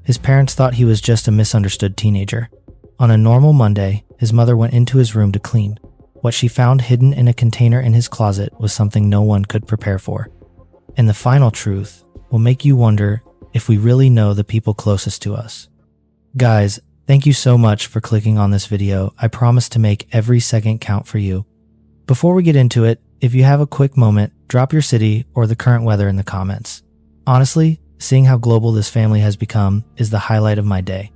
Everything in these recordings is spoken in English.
His parents thought he was just a misunderstood teenager. On a normal Monday, his mother went into his room to clean. What she found hidden in a container in his closet was something no one could prepare for. And the final truth will make you wonder if we really know the people closest to us. Guys, thank you so much for clicking on this video. I promise to make every second count for you. Before we get into it, if you have a quick moment, drop your city or the current weather in the comments. Honestly, seeing how global this family has become is the highlight of my day.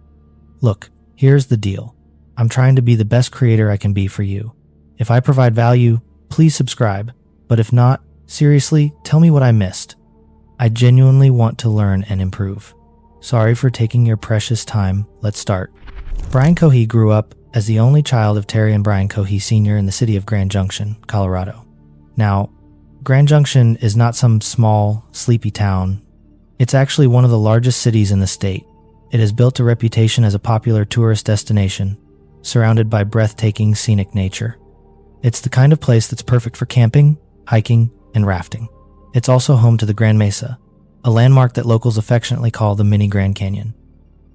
Look, here's the deal. I'm trying to be the best creator I can be for you. If I provide value, please subscribe. But if not, seriously, tell me what I missed. I genuinely want to learn and improve. Sorry for taking your precious time. Let's start. Brian Cohee grew up as the only child of Terry and Brian Cohee Sr. in the city of Grand Junction, Colorado. Now, Grand Junction is not some small, sleepy town. It's actually one of the largest cities in the state. It has built a reputation as a popular tourist destination, surrounded by breathtaking scenic nature. It's the kind of place that's perfect for camping, hiking, and rafting. It's also home to the Grand Mesa, a landmark that locals affectionately call the mini Grand Canyon.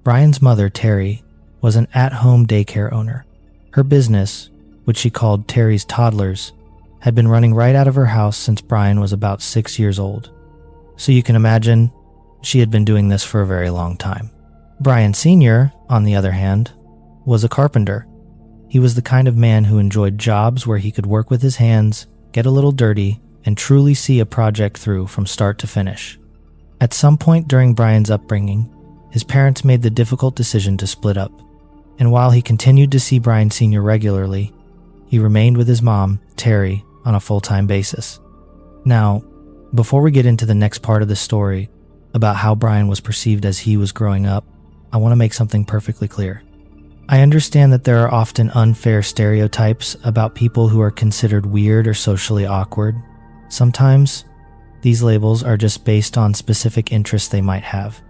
Brian's mother, Terry, was an at-home daycare owner. Her business, which she called Terry's Toddlers, had been running right out of her house since Brian was about 6 years old. So you can imagine, she had been doing this for a very long time. Brian Sr., on the other hand, was a carpenter. He was the kind of man who enjoyed jobs where he could work with his hands, get a little dirty, and truly see a project through from start to finish. At some point during Brian's upbringing, his parents made the difficult decision to split up. And while he continued to see Brian Sr. regularly, he remained with his mom, Terry, on a full-time basis. Now, before we get into the next part of the story about how Brian was perceived as he was growing up, I want to make something perfectly clear. I understand that there are often unfair stereotypes about people who are considered weird or socially awkward. Sometimes, these labels are just based on specific interests they might have.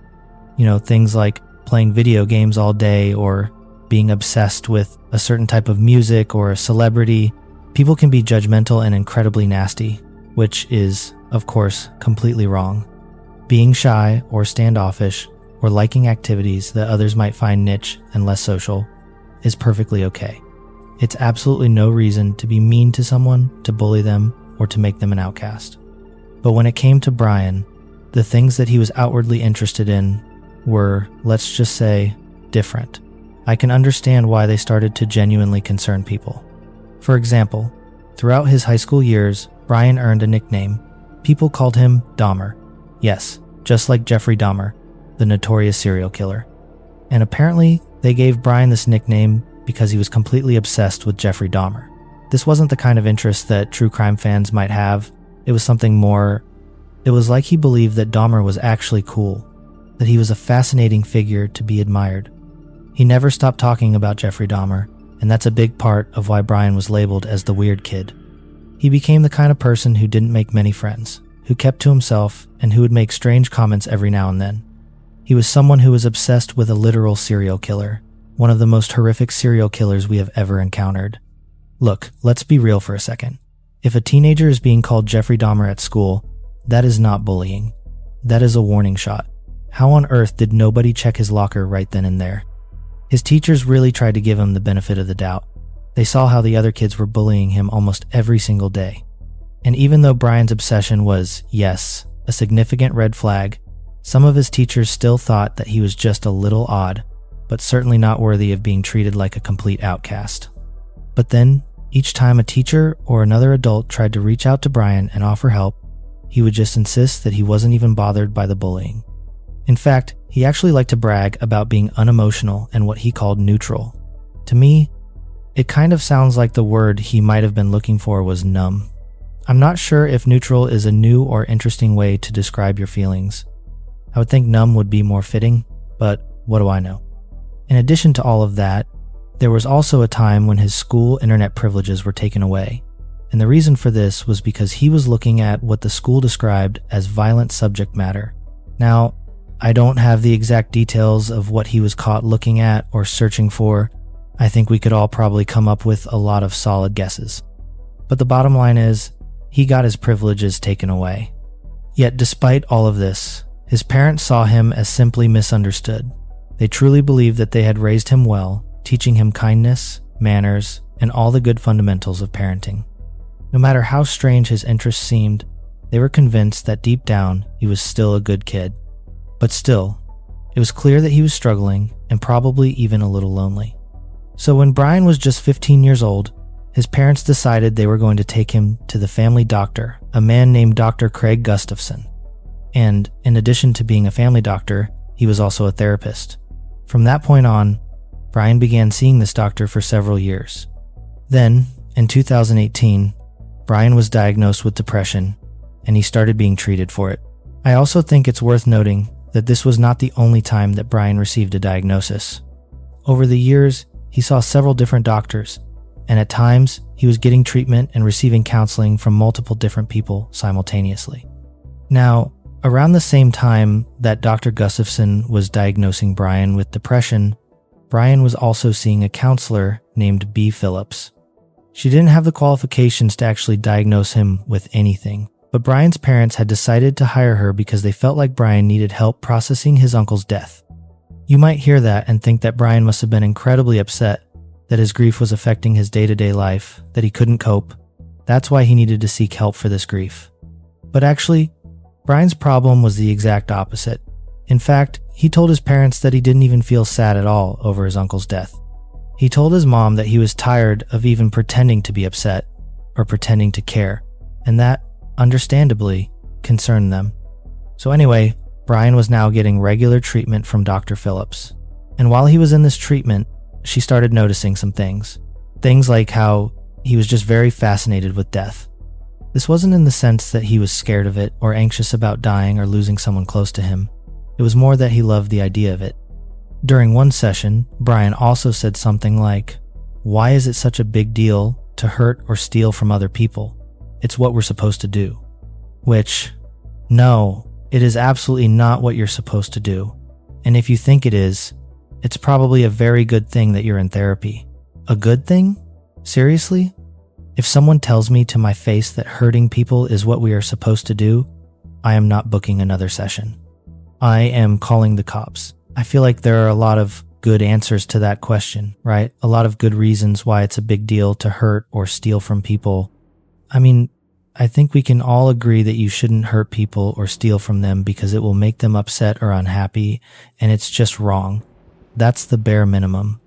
Things like playing video games all day or being obsessed with a certain type of music or a celebrity. People can be judgmental and incredibly nasty, which is, of course, completely wrong. Being shy or standoffish or liking activities that others might find niche and less social is perfectly okay. It's absolutely no reason to be mean to someone, to bully them, or to make them an outcast. But when it came to Brian, the things that he was outwardly interested in were, let's just say, different. I can understand why they started to genuinely concern people. For example, throughout his high school years, Brian earned a nickname. People called him Dahmer. Yes, just like Jeffrey Dahmer, the notorious serial killer. And apparently, they gave Brian this nickname because he was completely obsessed with Jeffrey Dahmer. This wasn't the kind of interest that true crime fans might have. It was something more. It was like he believed that Dahmer was actually cool, that he was a fascinating figure to be admired. He never stopped talking about Jeffrey Dahmer, and that's a big part of why Brian was labeled as the weird kid. He became the kind of person who didn't make many friends, who kept to himself, and who would make strange comments every now and then. He was someone who was obsessed with a literal serial killer, one of the most horrific serial killers we have ever encountered. Look, let's be real for a second. If a teenager is being called Jeffrey Dahmer at school, that is not bullying. That is a warning shot. How on earth did nobody check his locker right then and there? His teachers really tried to give him the benefit of the doubt. They saw how the other kids were bullying him almost every single day. And even though Brian's obsession was, yes, a significant red flag, some of his teachers still thought that he was just a little odd, but certainly not worthy of being treated like a complete outcast. But then, each time a teacher or another adult tried to reach out to Brian and offer help, he would just insist that he wasn't even bothered by the bullying. In fact, he actually liked to brag about being unemotional and what he called neutral. To me, it kind of sounds like the word he might have been looking for was numb. I'm not sure if neutral is a new or interesting way to describe your feelings. I would think numb would be more fitting, but what do I know? In addition to all of that, there was also a time when his school internet privileges were taken away. And the reason for this was because he was looking at what the school described as violent subject matter. Now, I don't have the exact details of what he was caught looking at or searching for. I think we could all probably come up with a lot of solid guesses. But the bottom line is, he got his privileges taken away. Yet despite all of this, his parents saw him as simply misunderstood. They truly believed that they had raised him well, teaching him kindness, manners, and all the good fundamentals of parenting. No matter how strange his interests seemed, they were convinced that deep down he was still a good kid. But still, it was clear that he was struggling and probably even a little lonely. So when Brian was just 15 years old, his parents decided they were going to take him to the family doctor, a man named Dr. Craig Gustafson. And in addition to being a family doctor, he was also a therapist. From that point on, Brian began seeing this doctor for several years. Then, in 2018, Brian was diagnosed with depression, and he started being treated for it. I also think it's worth noting that this was not the only time that Brian received a diagnosis. Over the years, he saw several different doctors, and at times, he was getting treatment and receiving counseling from multiple different people simultaneously. Now, around the same time that Dr. Gustafson was diagnosing Brian with depression, Brian was also seeing a counselor named B. Phillips. She didn't have the qualifications to actually diagnose him with anything, but Brian's parents had decided to hire her because they felt like Brian needed help processing his uncle's death. You might hear that and think that Brian must have been incredibly upset, that his grief was affecting his day-to-day life, that he couldn't cope. That's why he needed to seek help for this grief. But actually, Brian's problem was the exact opposite. In fact, he told his parents that he didn't even feel sad at all over his uncle's death. He told his mom that he was tired of even pretending to be upset or pretending to care, and that, understandably, concerned them. So anyway, Brian was now getting regular treatment from Dr. Phillips. And while he was in this treatment, she started noticing some things. Things like how he was just very fascinated with death. This wasn't in the sense that he was scared of it or anxious about dying or losing someone close to him. It was more that he loved the idea of it. During one session, Brian also said something like, "Why is it such a big deal to hurt or steal from other people? It's what we're supposed to do." Which, no, it is absolutely not what you're supposed to do. And if you think it is, it's probably a very good thing that you're in therapy. A good thing? Seriously? If someone tells me to my face that hurting people is what we are supposed to do, I am not booking another session. I am calling the cops. I feel like there are a lot of good answers to that question, right? A lot of good reasons why it's a big deal to hurt or steal from people. I mean, I think we can all agree that you shouldn't hurt people or steal from them because it will make them upset or unhappy, and it's just wrong. That's the bare minimum.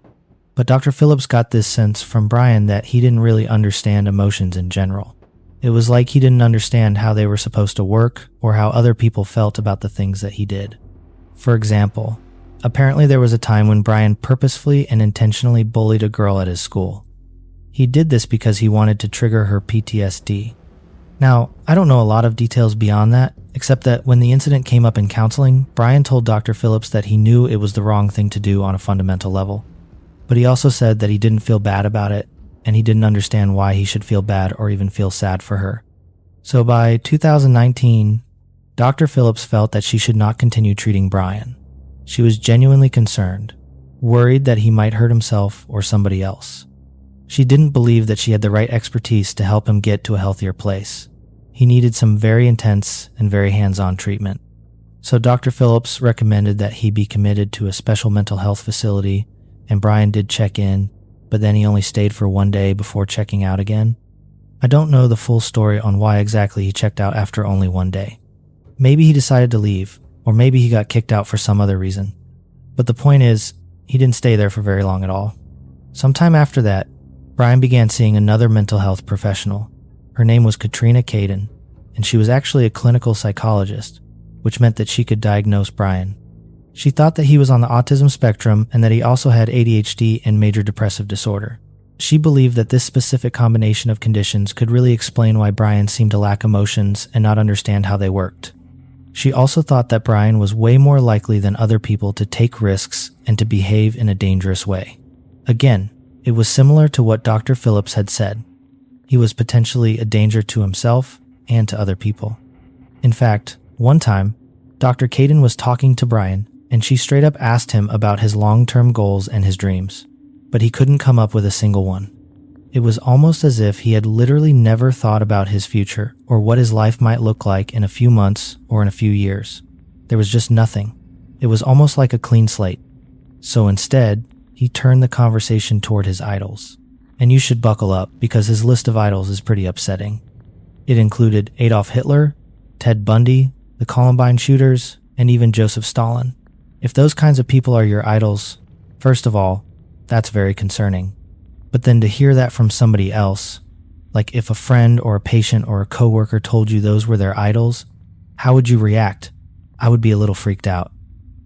But Dr. Phillips got this sense from Brian that he didn't really understand emotions in general. It was like he didn't understand how they were supposed to work or how other people felt about the things that he did. For example, apparently there was a time when Brian purposefully and intentionally bullied a girl at his school. He did this because he wanted to trigger her PTSD. Now, I don't know a lot of details beyond that, except that when the incident came up in counseling, Brian told Dr. Phillips that he knew it was the wrong thing to do on a fundamental level. But he also said that he didn't feel bad about it, and he didn't understand why he should feel bad or even feel sad for her. So by 2019, Dr. Phillips felt that she should not continue treating Brian. She was genuinely concerned, worried that he might hurt himself or somebody else. She didn't believe that she had the right expertise to help him get to a healthier place. He needed some very intense and very hands-on treatment. So Dr. Phillips recommended that he be committed to a special mental health facility, and Brian did check in, but then he only stayed for one day before checking out again. I don't know the full story on why exactly he checked out after only one day. Maybe he decided to leave, or maybe he got kicked out for some other reason. But the point is, he didn't stay there for very long at all. Sometime after that, Brian began seeing another mental health professional. Her name was Katrina Caden, and she was actually a clinical psychologist, which meant that she could diagnose Brian. She thought that he was on the autism spectrum and that he also had ADHD and major depressive disorder. She believed that this specific combination of conditions could really explain why Brian seemed to lack emotions and not understand how they worked. She also thought that Brian was way more likely than other people to take risks and to behave in a dangerous way. Again, it was similar to what Dr. Phillips had said. He was potentially a danger to himself and to other people. In fact, one time, Dr. Caden was talking to Brian, and she straight up asked him about his long-term goals and his dreams, but he couldn't come up with a single one. It was almost as if he had literally never thought about his future or what his life might look like in a few months or in a few years. There was just nothing. It was almost like a clean slate. So instead, he turned the conversation toward his idols. And you should buckle up because his list of idols is pretty upsetting. It included Adolf Hitler, Ted Bundy, the Columbine shooters, and even Joseph Stalin. If those kinds of people are your idols, first of all, that's very concerning. But then to hear that from somebody else, like if a friend or a patient or a coworker told you those were their idols, how would you react? I would be a little freaked out.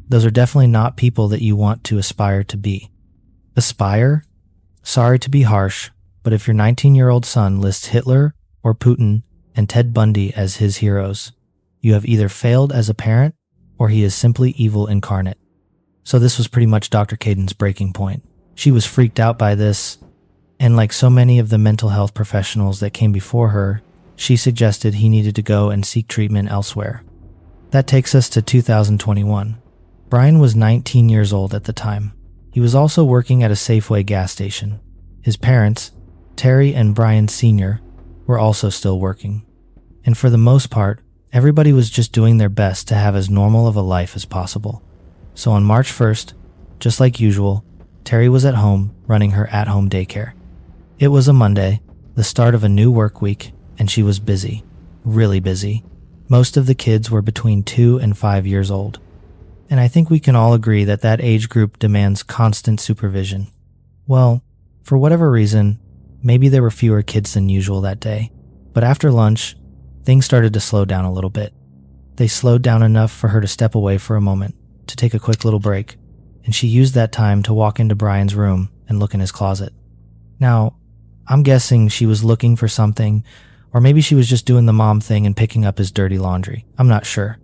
Those are definitely not people that you want to aspire to be. Aspire? Sorry to be harsh, but if your 19-year-old son lists Hitler or Putin and Ted Bundy as his heroes, you have either failed as a parent or he is simply evil incarnate. So this was pretty much Dr. Caden's breaking point. She was freaked out by this, and like so many of the mental health professionals that came before her, she suggested he needed to go and seek treatment elsewhere. That takes us to 2021. Brian was 19 years old at the time. He was also working at a Safeway gas station. His parents, Terry and Brian Sr., were also still working. And for the most part, everybody was just doing their best to have as normal of a life as possible. So on March 1st, just like usual, Terry was at home running her at-home daycare. It was a Monday, the start of a new work week, and she was busy, really busy. Most of the kids were between 2 and 5 years old. And I think we can all agree that that age group demands constant supervision. Well, for whatever reason, maybe there were fewer kids than usual that day. But after lunch, things started to slow down a little bit. They slowed down enough for her to step away for a moment, to take a quick little break, and she used that time to walk into Brian's room and look in his closet. Now, I'm guessing she was looking for something, or maybe she was just doing the mom thing and picking up his dirty laundry. I'm not sure.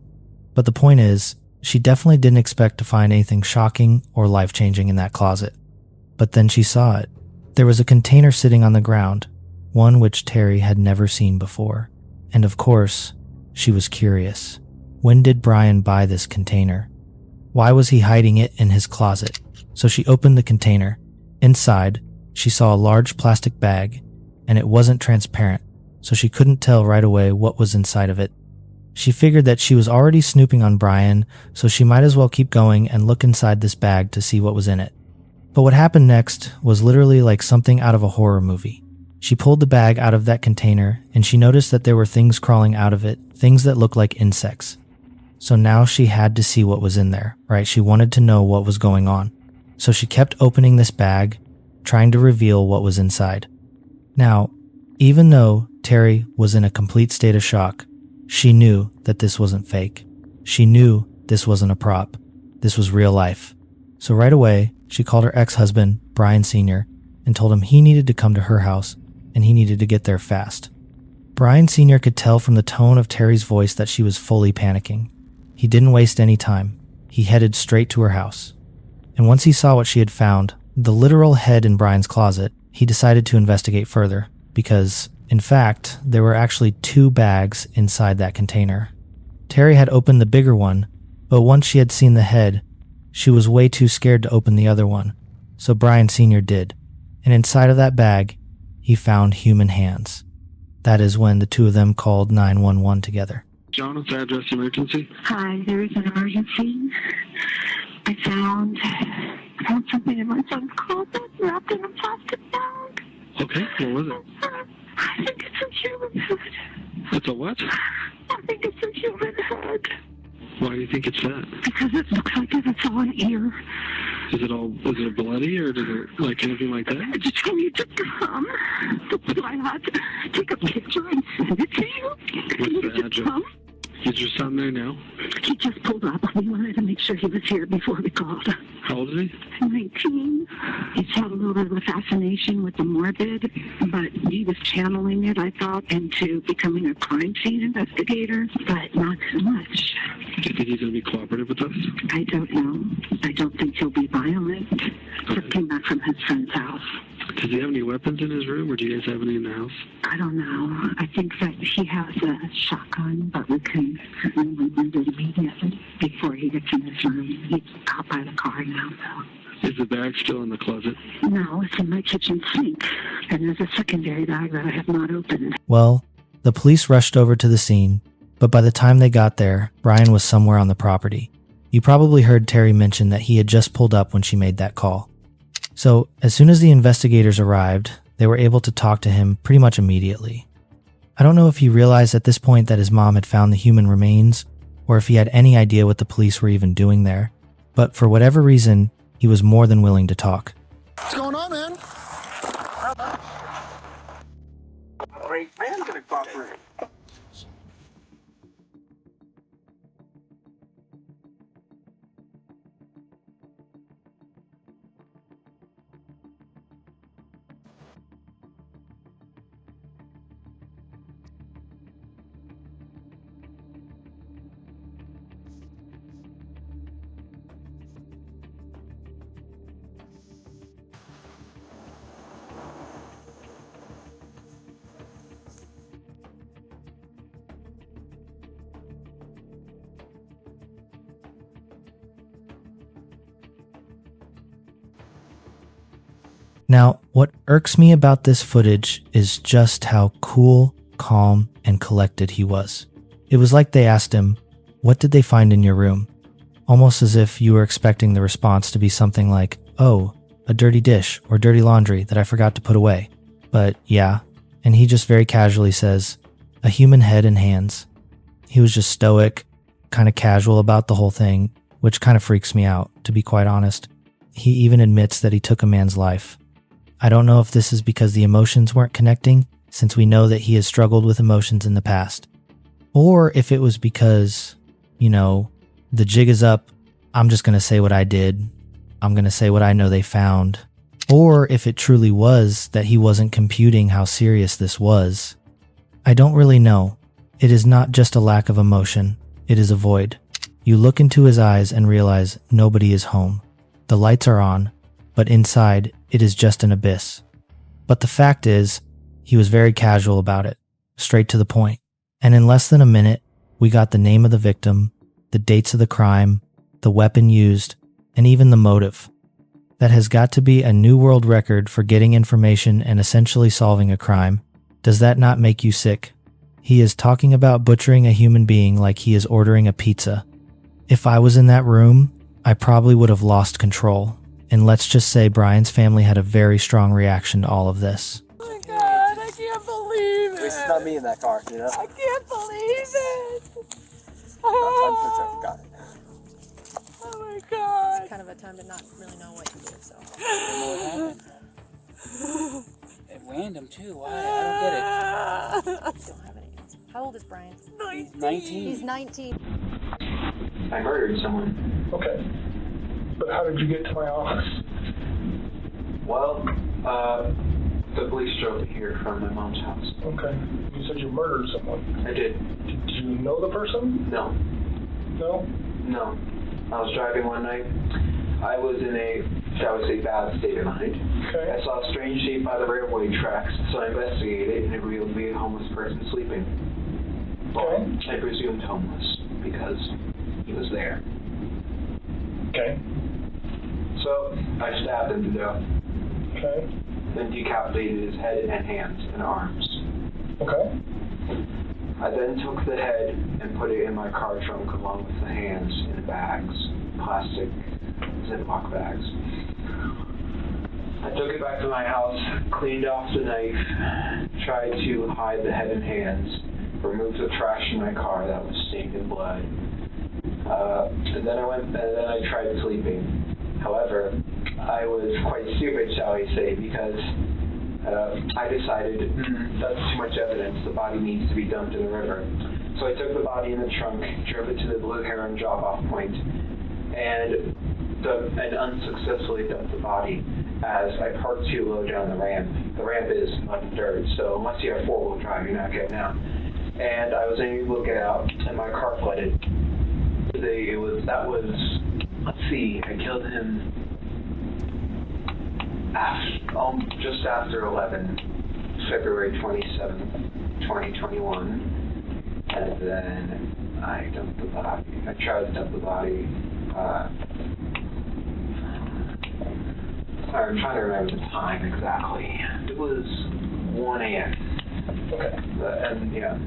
But the point is, she definitely didn't expect to find anything shocking or life-changing in that closet. But then she saw it. There was a container sitting on the ground, one which Terry had never seen before. And of course, she was curious. When did Brian buy this container? Why was he hiding it in his closet? So she opened the container. Inside, she saw a large plastic bag, and it wasn't transparent, so she couldn't tell right away what was inside of it. She figured that she was already snooping on Brian, so she might as well keep going and look inside this bag to see what was in it. But what happened next was literally like something out of a horror movie. She pulled the bag out of that container, and she noticed that there were things crawling out of it, things that looked like insects. So now she had to see what was in there, right? She wanted to know what was going on. So she kept opening this bag, trying to reveal what was inside. Now, even though Terry was in a complete state of shock, she knew that this wasn't fake. She knew this wasn't a prop. This was real life. So right away, she called her ex-husband, Brian Sr., and told him he needed to come to her house, and he needed to get there fast. Brian Sr. could tell from the tone of Terry's voice that she was fully panicking. He didn't waste any time. He headed straight to her house. And once he saw what she had found, the literal head in Brian's closet, he decided to investigate further, because in fact, there were actually 2 bags inside that container. Terry had opened the bigger one, but once she had seen the head, she was way too scared to open the other one, so Brian Sr. did. And inside of that bag, he found human hands. That is when the two of them called 911 together. Jonathan, address emergency. Hi, there is an emergency. I found something in my son's closet wrapped in a plastic bag. Okay, what was it? I think it's a human head. It's a what? I think it's a human head. Why do you think it's that? Because it looks like it's all an ear. Is it bloody or does it like anything like that? I just told you to come. So I had to take a picture and send it to you. What's the address? Is your son there now? He just pulled up. We wanted to make sure he was here before we called. How old is he? 19. He's had a little bit of a fascination with the morbid, but he was channeling it, I thought, into becoming a crime scene investigator, but not so much. Do you think he's going to be cooperative with us? I don't know. I don't think he'll be violent. Just came back from his friend's house. Does he have any weapons in his room, or do you guys have any in the house? I don't know. I think that he has a shotgun, but we can remove it immediately before he gets in his room. He's out by the car now, though. Is the bag still in the closet? No, it's in my kitchen sink. And there's a secondary bag that I have not opened. Well, the police rushed over to the scene, but by the time they got there, Brian was somewhere on the property. You probably heard Terry mention that he had just pulled up when she made that call. So, as soon as the investigators arrived, they were able to talk to him pretty much immediately. I don't know if he realized at this point that his mom had found the human remains, or if he had any idea what the police were even doing there, but for whatever reason, he was more than willing to talk. What's going on, man? Great man, gonna cooperate. Now, what irks me about this footage is just how cool, calm, and collected he was. It was like they asked him, "What did they find in your room?" Almost as if you were expecting the response to be something like, "Oh, a dirty dish or dirty laundry that I forgot to put away." But yeah, and he just very casually says, "A human head and hands." He was just stoic, kind of casual about the whole thing, which kind of freaks me out, to be quite honest. He even admits that he took a man's life. I don't know if this is because the emotions weren't connecting, since we know that he has struggled with emotions in the past. Or if it was because, the jig is up, I'm just going to say what I did. I'm going to say what I know they found. Or if it truly was that he wasn't computing how serious this was. I don't really know. It is not just a lack of emotion. It is a void. You look into his eyes and realize nobody is home. The lights are on, but inside, it is just an abyss. But the fact is, he was very casual about it, straight to the point. And in less than a minute, we got the name of the victim, the dates of the crime, the weapon used, and even the motive. That has got to be a new world record for getting information and essentially solving a crime. Does that not make you sick? He is talking about butchering a human being like he is ordering a pizza. If I was in that room, I probably would have lost control. And let's just say Brian's family had a very strong reaction to all of this. Oh my God, I can't believe it. At least it's not me in that car, you know? I can't believe it. I'm for sure. Got it. Oh my God. It's kind of a time to not really know what to do, so. I don't know what happened. At random, too. Why? I don't get it. I don't have any answer. How old is Brian? 19. He's 19. I murdered someone. Okay. But how did you get to my office? Well, the police drove here from my mom's house. Okay. You said you murdered someone. I did. Did you know the person? No. No? No. I was driving one night. I was in a, shall we say, bad state of mind. Okay. I saw a strange shape by the railway tracks, so I investigated, and it revealed me a homeless person sleeping. Well, I presumed homeless, because he was there. Okay. So, I stabbed him to death. Okay. Then decapitated his head and hands and arms. Okay. I then took the head and put it in my car trunk along with the hands in bags, plastic Ziploc bags. I took it back to my house, cleaned off the knife, tried to hide the head and hands, removed the trash in my car that was stained in blood. And then I tried sleeping. However, I was quite stupid, shall we say, because I decided that's too much evidence. The body needs to be dumped in the river. So I took the body in the trunk, drove it to the Blue Heron drop-off point, and unsuccessfully dumped the body as I parked too low down the ramp. The ramp is mud and dirt, so unless you have four-wheel drive, you're not getting out. And I was able to get out, and my car flooded. I killed him just after 11, February 27th, 2021, and then I dumped the body. I tried to dump the body. I'm trying to remember the time exactly. It was 1 a.m. Okay. And yeah.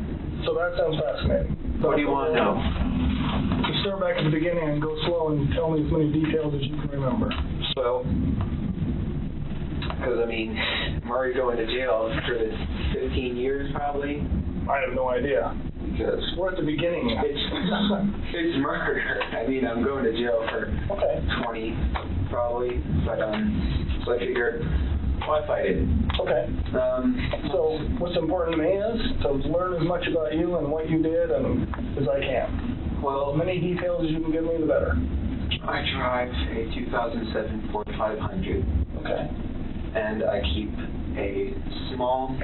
So that sounds fascinating. What do you want to know? So start back at the beginning and go slow and tell me as many details as you can remember. So, because I mean, I'm already going to jail for 15 years probably. I have no idea. Because we're at the beginning. It's murder. I mean, I'm going to jail for 20 probably, but so I figured, why fight it? Okay. So what's important to me is to learn as much about you and what you did and as I can. Well, as many details as you can give me, the better. I drive a 2007 Ford 500. Okay. And I keep a small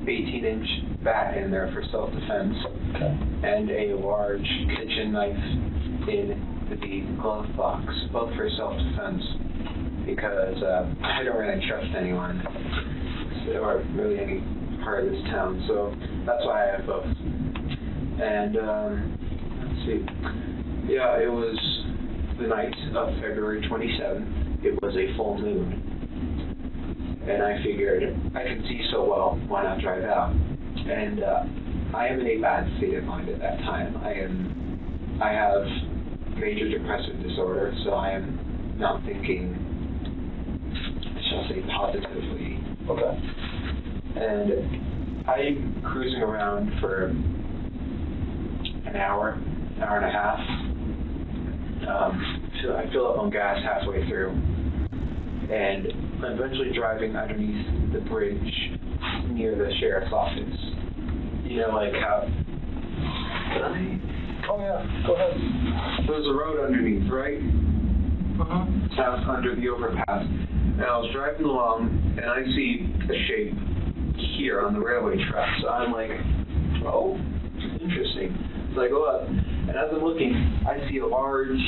18-inch bat in there for self-defense. Okay. And a large kitchen knife in the glove box, both for self-defense, because I don't really trust anyone or really any part of this town, so that's why I have both. And let's see, yeah, it was the night of February 27th. It was a full moon, and I figured I could see so well, why not drive out? And I am in a bad state of mind at that time. I have major depressive disorder, so I am not thinking, shall say, positively. Okay. And I'm cruising around for an hour and a half. So I fill up on gas halfway through, and I'm eventually driving underneath the bridge near the sheriff's office. You know, like how... Can I? Oh yeah, go ahead. There's a road underneath, right? Out under the overpass. And I was driving along, and I see a shape here on the railway track. So I'm like, oh, interesting. So I go up, and as I'm looking, I see a large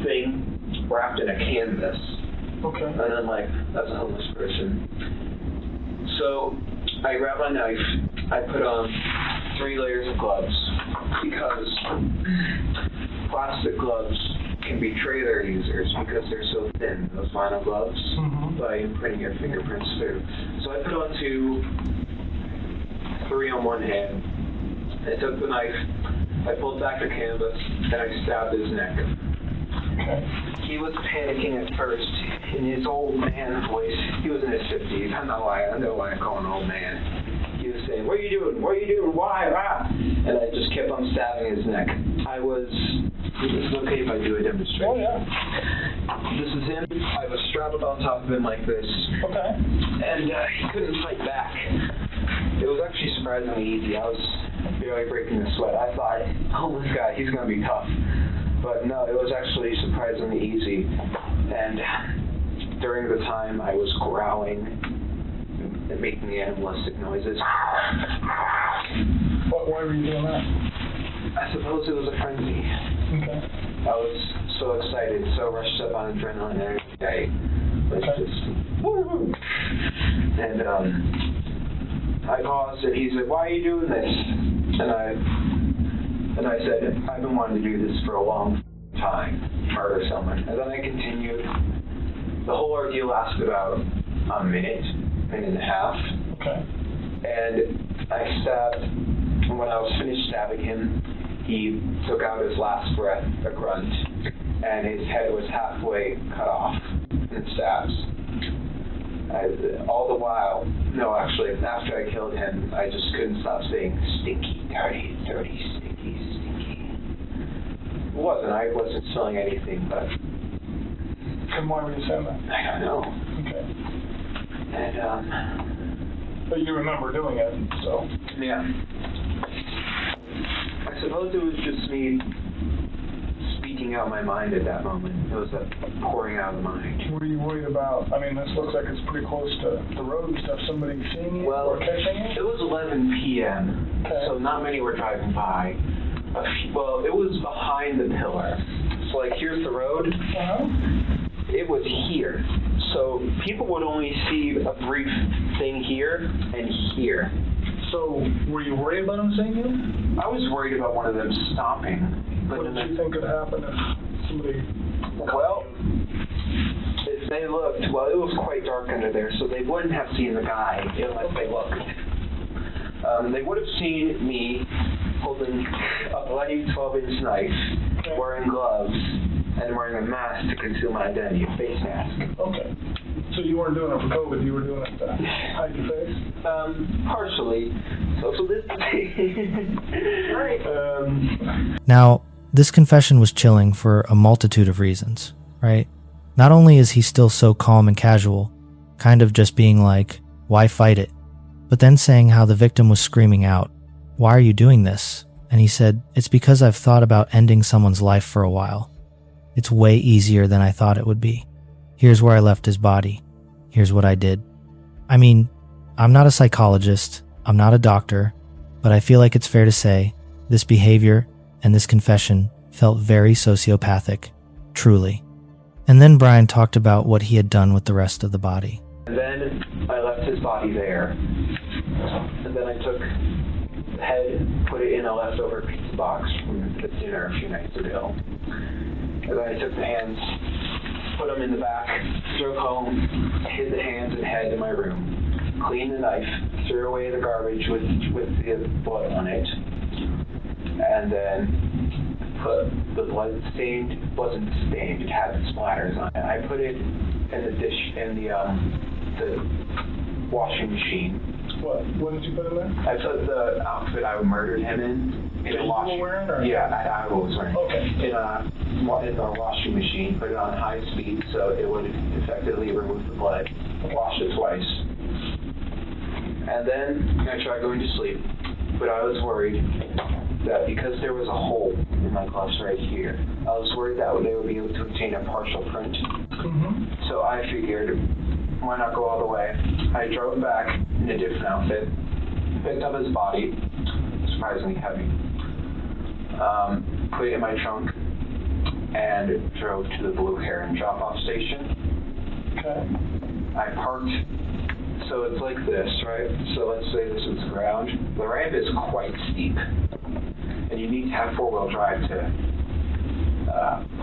thing wrapped in a canvas. Okay. And I'm like, that's a homeless person. So I grab my knife, I put on 3 layers of gloves, because plastic gloves can betray their users because they're so thin, those vinyl gloves, by imprinting your fingerprints through. So I put on 3 on one hand. I took the knife, I pulled back the canvas, and I stabbed his neck. Okay. He was panicking at first. In his old man voice, he was in his 50s. I know why I call him old man. He was saying, "What are you doing? What are you doing? Why? Ah!" And I just kept on stabbing his neck. This is okay if I do a demonstration. Oh yeah. This is him. I was strapped on top of him like this. Okay. And he couldn't fight back. It was actually surprisingly easy. I was barely breaking a sweat. I thought, oh, this guy, he's going to be tough. But no, it was actually surprisingly easy. And during the time I was growling and making animalistic noises. Why were you doing that? I suppose it was a frenzy. Okay. I was so excited, so rushed up on adrenaline every day. It's just, woo-hoo. And I paused, and he said, "Why are you doing this?" And I said, "I've been wanting to do this for a long time, murder someone." And then I continued. The whole ordeal lasted about a minute and a half. Okay. And I stabbed, and when I was finished stabbing him, he took out his last breath, a grunt, and his head was halfway cut off in stabs. All the while, no, actually, after I killed him, I just couldn't stop saying, "Stinky, dirty, dirty, stinky, stinky." I wasn't smelling anything, but... And why were you saying that? I don't know. Okay. And, But you remember doing it, so... Yeah. I suppose it was just me speaking out my mind at that moment. It was a pouring out of the mind. Were you worried about, I mean, this looks like it's pretty close to the road and stuff, somebody seeing you or catching you? It was 11 p.m., so not many were driving by. Well, it was behind the pillar. So, like, here's the road. It was here. So people would only see a brief thing here and here. So were you worried about them seeing you? I was worried about one of them stopping. But what did you think could happen if somebody... Well, if they looked, well, it was quite dark under there, so they wouldn't have seen the guy unless they looked. They would have seen me holding a bloody 12-inch knife, wearing gloves, and wearing a mask to conceal my identity, a face mask. Okay. So you weren't doing it for COVID, you were doing it to hide your face? Partially. Social distancing. Right. Now, this confession was chilling for a multitude of reasons, right? Not only is he still so calm and casual, kind of just being like, why fight it? But then saying how the victim was screaming out, why are you doing this? And he said, it's because I've thought about ending someone's life for a while. It's way easier than I thought it would be. Here's where I left his body. Here's what I did. I mean, I'm not a psychologist, I'm not a doctor, but I feel like it's fair to say this behavior and this confession felt very sociopathic, truly. And then Brian talked about what he had done with the rest of the body. And then I left his body there. And then I took the head, put it in a leftover pizza box from the dinner a few nights ago. And then I took the hands, put them in the back, drove home, hid the hands and head in my room, cleaned the knife, threw away the garbage with the blood on it, and then put the blood stained, wasn't stained, it had splatters on it. I put it in the dish, in the washing machine. What did you put in there? I put the outfit I murdered him in a washing. You were wearing, or? Yeah, I was wearing. Okay. In the washing machine, put it on high speed so it would effectively remove the blood. Wash it twice. And then I tried going to sleep, but I was worried that because there was a hole in my gloves right here, I was worried that they would be able to obtain a partial print. Mm-hmm. So I figured, why not go all the way? I drove back in a different outfit, picked up his body, surprisingly heavy, put it in my trunk, and drove to the Blue Heron drop-off station. Okay. I parked, so it's like this, right? So let's say this is the ground. The ramp is quite steep, and you need to have four-wheel drive to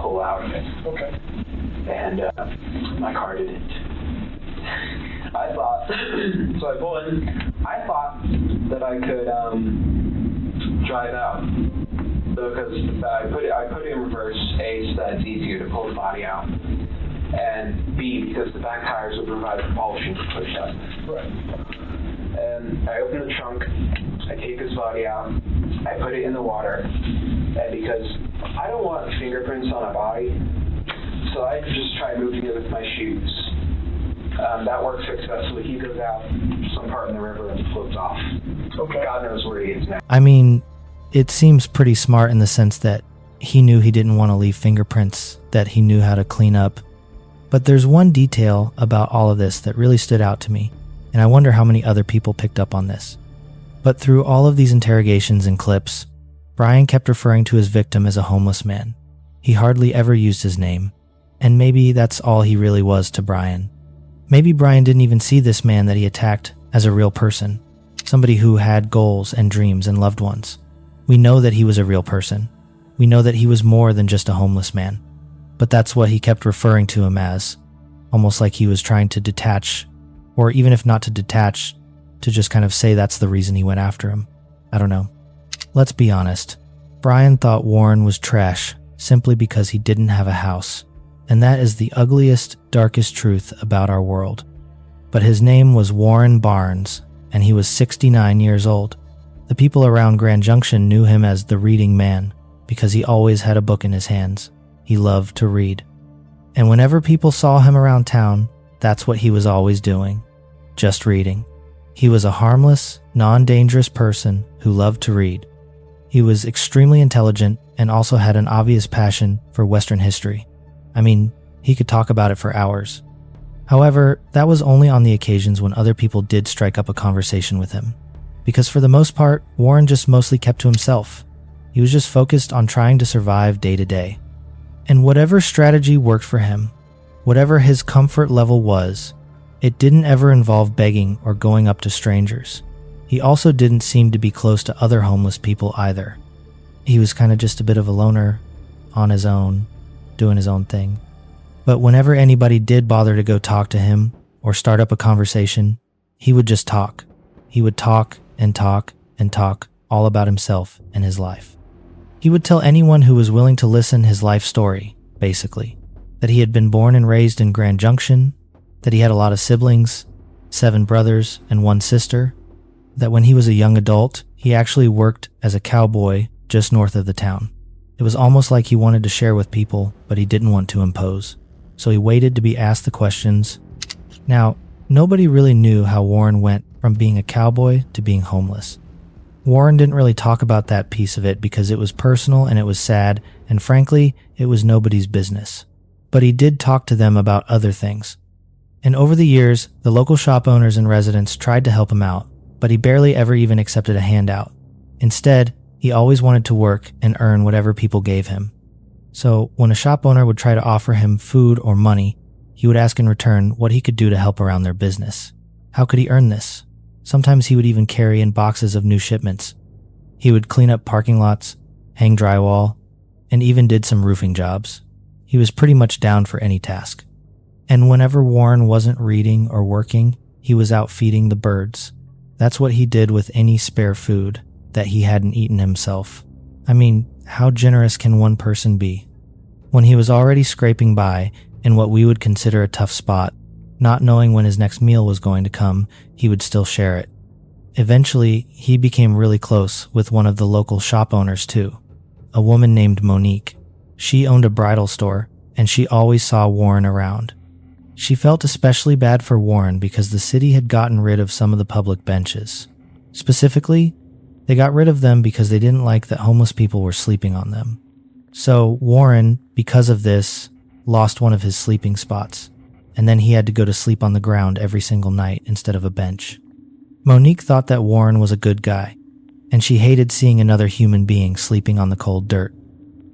pull out of it. Okay. And my car didn't. I thought, so I pull in, I thought that I could drive out. So because I put it in reverse, A, so that it's easier to pull the body out, and B, because the back tires would provide propulsion to push up. Right. And I open the trunk, I take his body out, I put it in the water, and because I don't want fingerprints on a body, so I just try moving it with my shoes. That works successfully. He goes out some part in the river and floats off. Okay. God knows where he is now. I mean, it seems pretty smart in the sense that he knew he didn't want to leave fingerprints that he knew how to clean up. But there's one detail about all of this that really stood out to me, and I wonder how many other people picked up on this. But through all of these interrogations and clips, Brian kept referring to his victim as a homeless man. He hardly ever used his name, and maybe that's all he really was to Brian. Maybe Brian didn't even see this man that he attacked as a real person, somebody who had goals and dreams and loved ones. We know that he was a real person. We know that he was more than just a homeless man. But that's what he kept referring to him as, almost like he was trying to detach, or even if not to detach, to just kind of say that's the reason he went after him. I don't know. Let's be honest. Brian thought Warren was trash simply because he didn't have a house. And that is the ugliest, darkest truth about our world. But his name was Warren Barnes, and he was 69 years old. The people around Grand Junction knew him as the reading man because he always had a book in his hands. He loved to read. And whenever people saw him around town, that's what he was always doing, just reading. He was a harmless, non-dangerous person who loved to read. He was extremely intelligent and also had an obvious passion for Western history. I mean, he could talk about it for hours. However, that was only on the occasions when other people did strike up a conversation with him. Because for the most part, Warren just mostly kept to himself. He was just focused on trying to survive day to day. And whatever strategy worked for him, whatever his comfort level was, it didn't ever involve begging or going up to strangers. He also didn't seem to be close to other homeless people either. He was kind of just a bit of a loner, on his own, doing his own thing. But whenever anybody did bother to go talk to him or start up a conversation, he would just talk. He would talk and talk and talk all about himself and his life. He would tell anyone who was willing to listen his life story, basically. That he had been born and raised in Grand Junction, that he had a lot of siblings, 7 brothers and 1 sister, that when he was a young adult, he actually worked as a cowboy just north of the town. It was almost like he wanted to share with people, but he didn't want to impose. So he waited to be asked the questions. Now, nobody really knew how Warren went from being a cowboy to being homeless. Warren didn't really talk about that piece of it because it was personal and it was sad, and frankly, it was nobody's business. But he did talk to them about other things. And over the years, the local shop owners and residents tried to help him out, but he barely ever even accepted a handout. Instead, he always wanted to work and earn whatever people gave him. So when a shop owner would try to offer him food or money, he would ask in return what he could do to help around their business. How could he earn this? Sometimes he would even carry in boxes of new shipments. He would clean up parking lots, hang drywall, and even did some roofing jobs. He was pretty much down for any task. And whenever Warren wasn't reading or working, he was out feeding the birds. That's what he did with any spare food that he hadn't eaten himself. I mean, how generous can one person be? When he was already scraping by in what we would consider a tough spot, not knowing when his next meal was going to come, he would still share it. Eventually, he became really close with one of the local shop owners too, a woman named Monique. She owned a bridal store, and she always saw Warren around. She felt especially bad for Warren because the city had gotten rid of some of the public benches. Specifically, they got rid of them because they didn't like that homeless people were sleeping on them. So Warren, because of this, lost one of his sleeping spots, and then he had to go to sleep on the ground every single night instead of a bench. Monique thought that Warren was a good guy, and she hated seeing another human being sleeping on the cold dirt.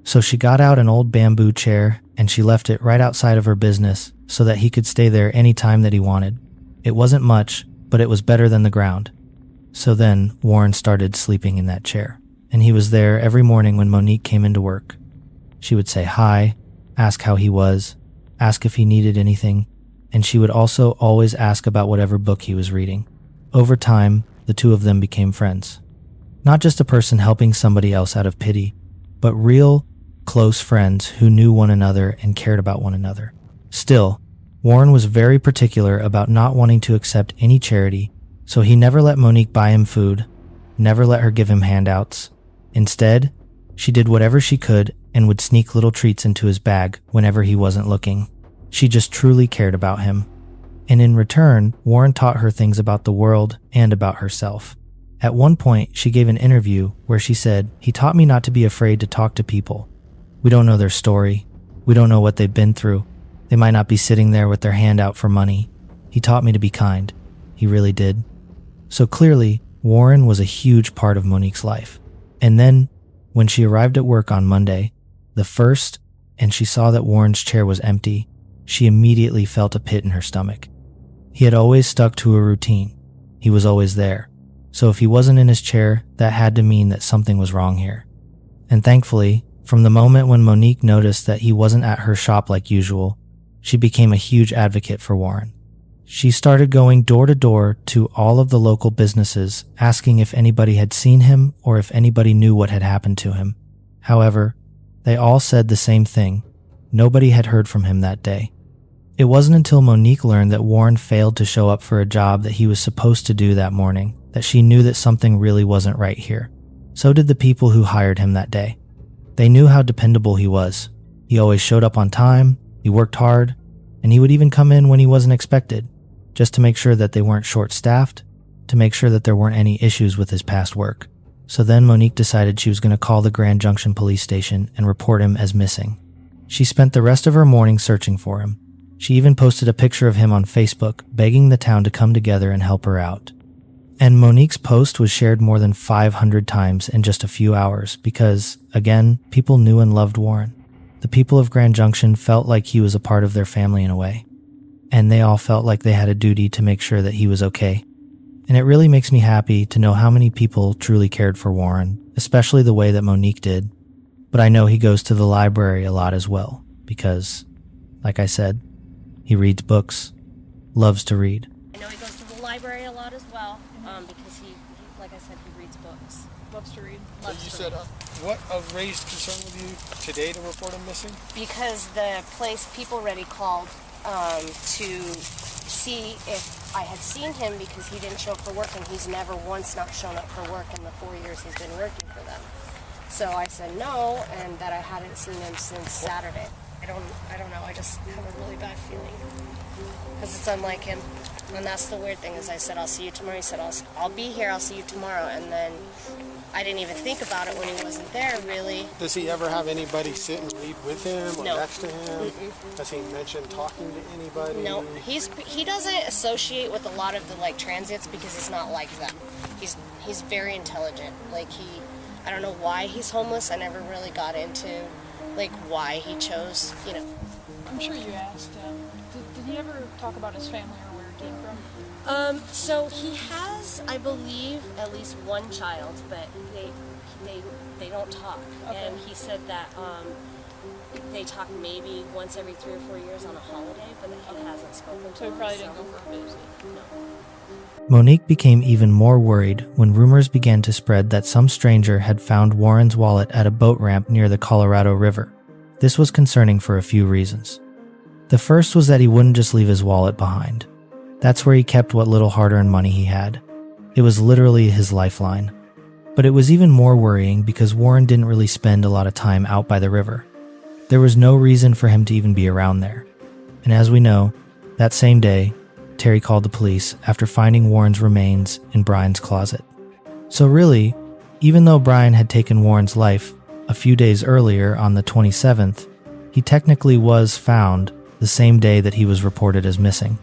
So she got out an old bamboo chair and she left it right outside of her business so that he could stay there any time that he wanted. It wasn't much, but it was better than the ground. So then Warren started sleeping in that chair, and he was there every morning when Monique came into work. She would say hi, ask how he was, ask if he needed anything, and she would also always ask about whatever book he was reading. Over time, the two of them became friends. Not just a person helping somebody else out of pity, but real, close friends who knew one another and cared about one another. Still, Warren was very particular about not wanting to accept any charity, so he never let Monique buy him food, never let her give him handouts. Instead, she did whatever she could and would sneak little treats into his bag whenever he wasn't looking. She just truly cared about him. And in return, Warren taught her things about the world and about herself. At one point, she gave an interview where she said, "He taught me not to be afraid to talk to people. We don't know their story. We don't know what they've been through. They might not be sitting there with their hand out for money. He taught me to be kind. He really did." So clearly, Warren was a huge part of Monique's life. And then, when she arrived at work on Monday, the first, and she saw that Warren's chair was empty, she immediately felt a pit in her stomach. He had always stuck to a routine. He was always there. So if he wasn't in his chair, that had to mean that something was wrong here. And thankfully, from the moment when Monique noticed that he wasn't at her shop like usual, she became a huge advocate for Warren. She started going door to door to all of the local businesses, asking if anybody had seen him or if anybody knew what had happened to him. However, they all said the same thing. Nobody had heard from him that day. It wasn't until Monique learned that Warren failed to show up for a job that he was supposed to do that morning that she knew that something really wasn't right here. So did the people who hired him that day. They knew how dependable he was. He always showed up on time, he worked hard, and he would even come in when he wasn't expected, just to make sure that they weren't short-staffed, to make sure that there weren't any issues with his past work. So then Monique decided she was going to call the Grand Junction police station and report him as missing. She spent the rest of her morning searching for him. She even posted a picture of him on Facebook, begging the town to come together and help her out. And Monique's post was shared more than 500 times in just a few hours because, again, people knew and loved Warren. The people of Grand Junction felt like he was a part of their family in a way. And they all felt like they had a duty to make sure that he was okay. And it really makes me happy to know how many people truly cared for Warren, especially the way that Monique did. But I know he goes to the library a lot as well because, like I said, he reads books, loves to read. I know he goes to the library a lot as well, because he, like I said, he reads books. Loves to read. So you said, what raised concern with you today to report him missing? Because the place People Ready called to see if I had seen him because he didn't show up for work, and he's never once not shown up for work in the 4 years he's been working for them. So I said no, and that I hadn't seen him since Saturday. I don't know, I just have a really bad feeling. Because it's unlike him. And that's the weird thing, is I said, I'll see you tomorrow. He said, I'll be here, I'll see you tomorrow. And then I didn't even think about it when he wasn't there, really. Does he ever have anybody sit and read with him or No. next to him? Mm-mm. Has he mentioned talking to anybody? No, he doesn't associate with a lot of the transits because he's not like them. He's very intelligent. I don't know why he's homeless. I never really got into why he chose, I'm sure you asked him. Did he ever talk about his family or where he came from? So he has, I believe, at least one child, but they don't talk. Okay. And he said that they talk maybe once every 3 or 4 years on a holiday, but that he hasn't spoken to So he him, probably didn't go for a visit. No. Monique became even more worried when rumors began to spread that some stranger had found Warren's wallet at a boat ramp near the Colorado River. This was concerning for a few reasons. The first was that he wouldn't just leave his wallet behind. That's where he kept what little hard-earned money he had. It was literally his lifeline. But it was even more worrying because Warren didn't really spend a lot of time out by the river. There was no reason for him to even be around there. And as we know, that same day, Terry called the police after finding Warren's remains in Brian's closet. So really, even though Brian had taken Warren's life a few days earlier on the 27th, he technically was found the same day that he was reported as missing.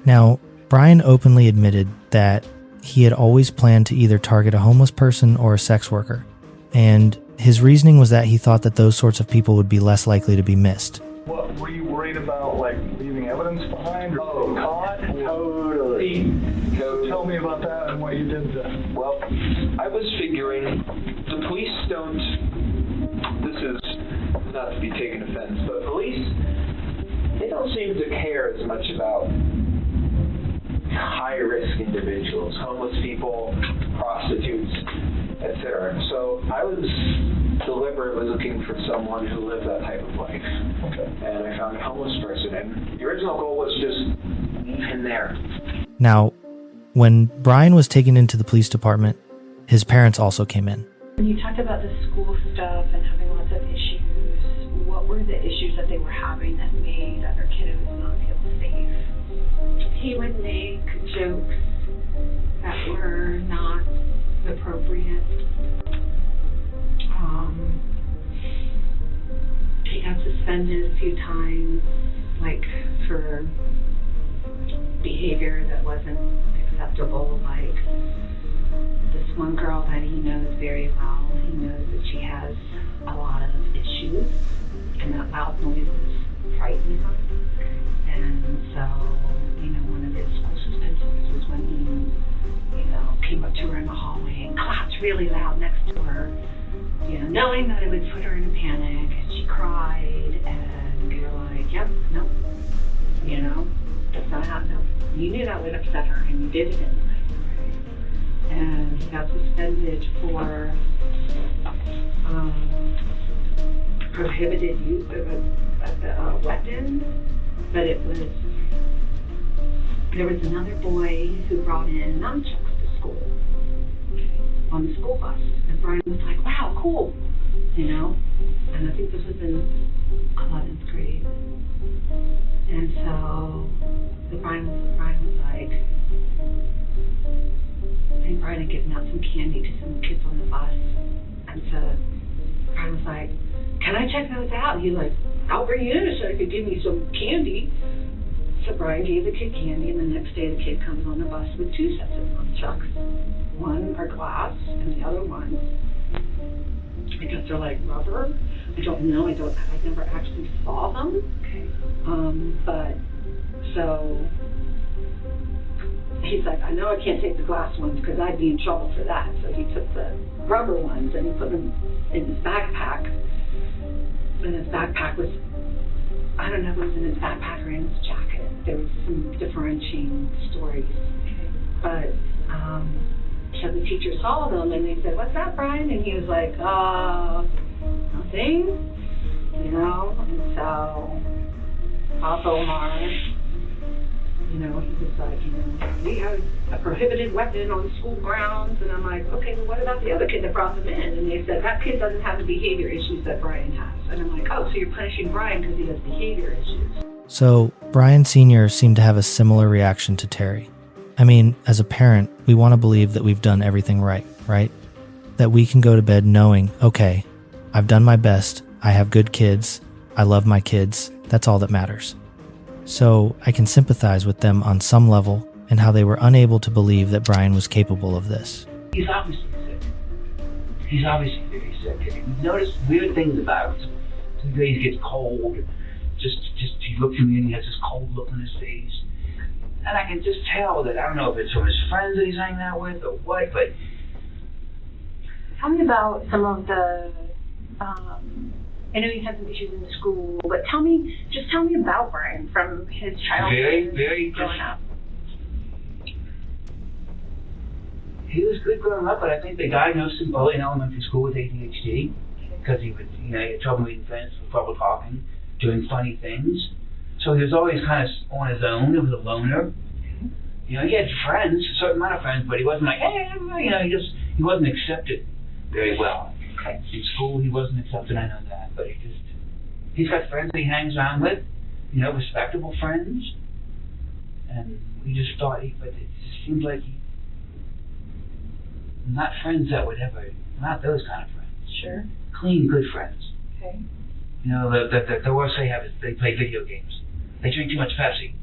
Now, Brian openly admitted that he had always planned to either target a homeless person or a sex worker, and his reasoning was that he thought that those sorts of people would be less likely to be missed. What, were you worried about, leaving evidence behind or being caught? Totally. Tell me about that and what you did then. Well, I was figuring the police don't, this is not to be taken offense, but police, they don't seem to care as much about high-risk individuals, homeless people, prostitutes, etc. So I was deliberately looking for someone who lived that type of life. Okay. And I found a homeless person, and the original goal was just leave him there. Now, when Brian was taken into the police department, his parents also came in. When you talked about the school stuff and having lots of issues, what were the issues that they were having that made other kiddos not feel safe? He would make jokes that were not appropriate. He got suspended a few times, for behavior that wasn't acceptable, this one girl that he knows very well. He knows that she has a lot of issues, and that loud noise is frightening her. And so, one of his school suspensions was when he, came up to her in the hallway and clapped really loud next to her, knowing that it would put her in a panic, and she cried, and you're like, yep, no, that's not happening. You knew that would upset her, and you did it anyway. And he got suspended for prohibited use of a weapon, but there was another boy who brought in nunchucks to school on the school bus, and Brian was like, wow, cool, and I think this was in 11th grade, and so Brian was like, I think Brian had given out some candy to some kids on the bus, and so Brian was like, can I check those out? He's like, I'll bring you in so you could give me some candy. So Brian gave the kid candy, and the next day the kid comes on the bus with 2 sets of nunchucks. One are glass, and the other one, I guess they're rubber. I don't know. I never actually saw them. Okay. But so he's like, I know I can't take the glass ones because I'd be in trouble for that. So he took the rubber ones and he put them in his backpack. And his backpack was, I don't know if it was in his backpack or in his jacket. There was some differentiating stories. But So the teacher saw them and they said, "What's that, Brian?" And he was like, nothing, you know. And so Papa Omar, you know, he was like, you know, we have a prohibited weapon on school grounds. And I'm like, okay, well, what about the other kid that brought them in? And they said, that kid doesn't have the behavior issues that Brian has. And I'm like, oh, so you're punishing Brian because he has behavior issues. So Brian Sr. seemed to have a similar reaction to Terry. I mean, as a parent, we want to believe that we've done everything right? That we can go to bed knowing, okay, I've done my best, I have good kids, I love my kids, that's all that matters. So I can sympathize with them on some level and how they were unable to believe that Brian was capable of this. He's obviously sick. He's obviously very sick. You've noticed weird things about him. Some days he gets cold. Just he looks at me and he has this cold look on his face. And I can just tell that, I don't know if it's from his friends that he's hanging out with or what, but... Tell me about some of the, I know he had some issues in school, but tell me about Brian from his childhood very growing up. He was good growing up, but I think they diagnosed him early in elementary school with ADHD because he would, you know, he had trouble meeting friends, trouble talking, doing funny things. So he was always kind of on his own. He was a loner. You know, he had friends, a certain amount of friends, but he wasn't like, hey, you know, he wasn't accepted very well. In school, he wasn't accepted, I know that, but he's got friends that he hangs around with, you know, respectable friends. And we just thought, but it just seems like not friends that would ever, not those kind of friends. Sure. Clean, good friends. Okay. You know, the worst they have is they play video games. They drink too much Pepsi.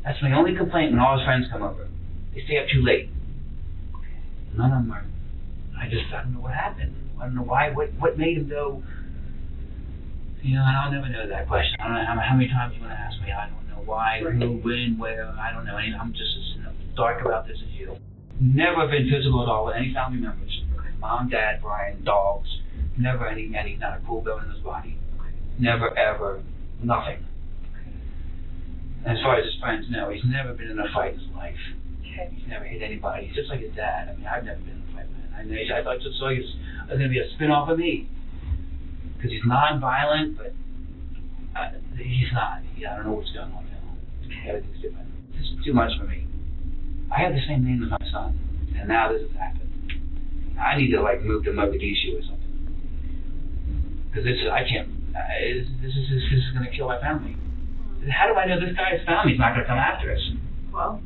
That's my only complaint when all his friends come over. They stay up too late. None of them are, I don't know what happened. I don't know why, what made him go, you know, and I'll never know that question. I don't know how many times you want to ask me. I don't know why, who, when, where, I don't know. I'm just as dark about this as you. Never been physical at all with any family members. Mom, Dad, Brian, dogs. Never any not a cool bone in his body. Never, ever, nothing. And as far as his friends know, he's never been in a fight in his life. Okay. He's never hit anybody. He's just like his dad. I mean, I've never been in a fight, man. I thought just like it's going to be a spin-off of me. Because he's non-violent, but he's not. I don't know what's going on now. Everything's different. This is too much for me. I have the same name as my son, and now this has happened. I need to move to Mogadishu or something. Because this is going to kill my family. How do I know this guy's family is not going to come after us? Well,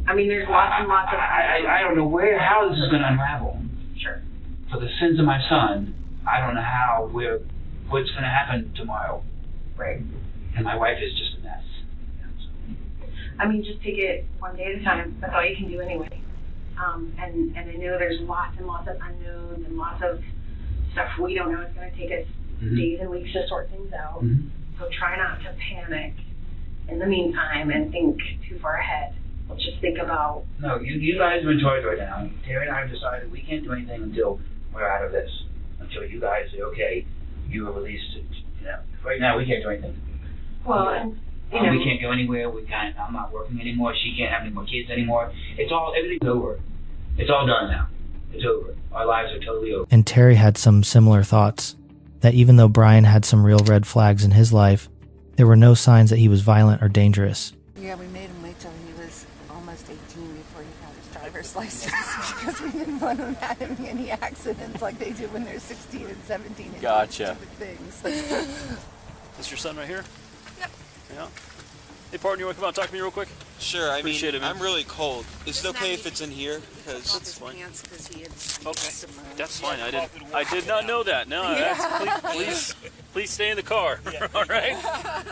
I mean, there's lots and lots of... I don't know how this is going to unravel. Sure. For the sins of my son, I don't know what's going to happen tomorrow. Right. And my wife is just a mess. I mean, just take it one day at a time. That's all you can do anyway. And I know there's lots and lots of unknowns and lots of stuff we don't know. It's going to take us days and weeks to sort things out. Mm-hmm. So try not to panic in the meantime and think too far ahead. Let's just think about... No, you guys are in charge right now. Terry and I have decided we can't do anything until we're out of this. Until you guys say, okay, you are released. You know, right now we can't do anything. Well, and you know, we can't go anywhere. I'm not working anymore. She can't have any more kids anymore. Everything's over. It's all done now. It's over. Our lives are totally over. And Terry had some similar thoughts, that even though Brian had some real red flags in his life, there were no signs that he was violent or dangerous. Yeah, we made him wait till he was almost 18 before he got his driver's license because we didn't want him having any accidents like they do when they're 16 and 17 and Gotcha. things. Is this your son right here? Yep. Yeah. Hey, partner, you want to come out and talk to me real quick? Sure. Appreciate it, man. I'm really cold. Is it okay if it's in here? That's fine. Okay. That's fine. I did not know that. No, please stay in the car. All right.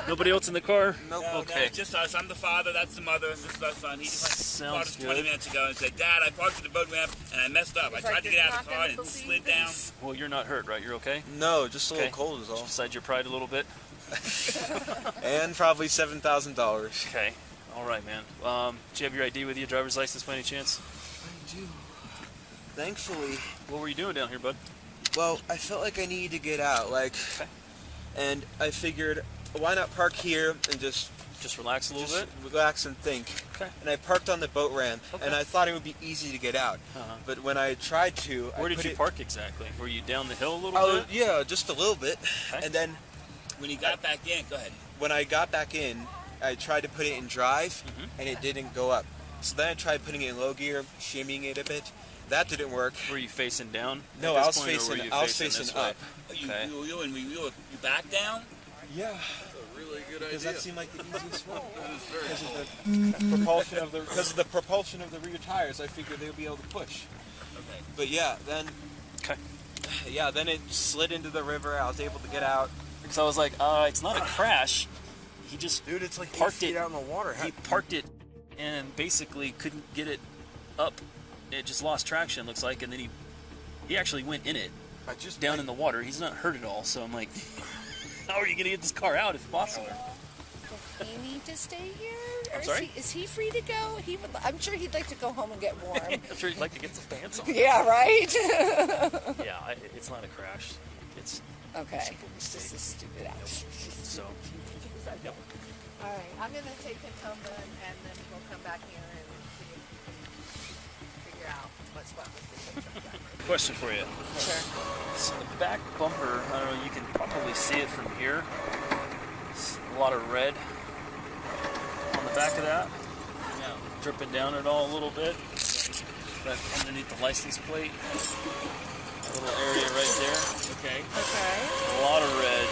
Nobody else in the car? Nope. Okay. No, just us. I'm the father. That's the mother. This is our son. He just called us 20 minutes ago and said, "Dad, I parked at the boat ramp and I messed up. I tried to get out of the car and it slid down." Well, you're not hurt, right? You're okay? No, just a little cold is all. Just beside your pride a little bit. And probably $7,000. Okay. All right, man. Do you have your ID with you, driver's license by any chance? I do. Thankfully. What were you doing down here, bud? Well, I felt like I needed to get out, and I figured why not park here and just relax a little bit? Relax and think. Okay. And I parked on the boat ramp, and I thought it would be easy to get out. But when I tried to... Where did you park exactly? Were you down the hill a little bit? Yeah, just a little bit. Okay. And then... When you got back in, go ahead. When I got back in, I tried to put it in drive, and it didn't go up. So then I tried putting it in low gear, shimmying it a bit. That didn't work. Were you facing down? No, I was facing up. You back down? Yeah. Really good idea. Because that seemed like the easiest one. Because of the propulsion of the rear tires, I figured they would be able to push. Okay. But yeah, then... Okay. Yeah, then it slid into the river. I was able to get out. Because I was like, it's not a crash. He just it's like parked 8 feet it out in the water. He parked it and basically couldn't get it up. It just lost traction, looks like, and then he actually went in it, down in the water. He's not hurt at all, so I'm like, how are you going to get this car out if possible? Does he need to stay here? I'm sorry? Is he free to go? I'm sure he'd like to go home and get warm. I'm sure he'd like to get some pants on. Yeah, right? Yeah, it's not a crash. It's okay. It's just a stupid action. So, yep. All right, I'm going to take him home and then we'll come back here and see if we can figure out what's what with the truck driver. Question for you. Sure. So the back bumper, I don't know, you can probably see it from here. It's a lot of red on the back of that. Yeah. Dripping down it all a little bit. Right underneath the license plate. A little area right there. Okay. A lot of red.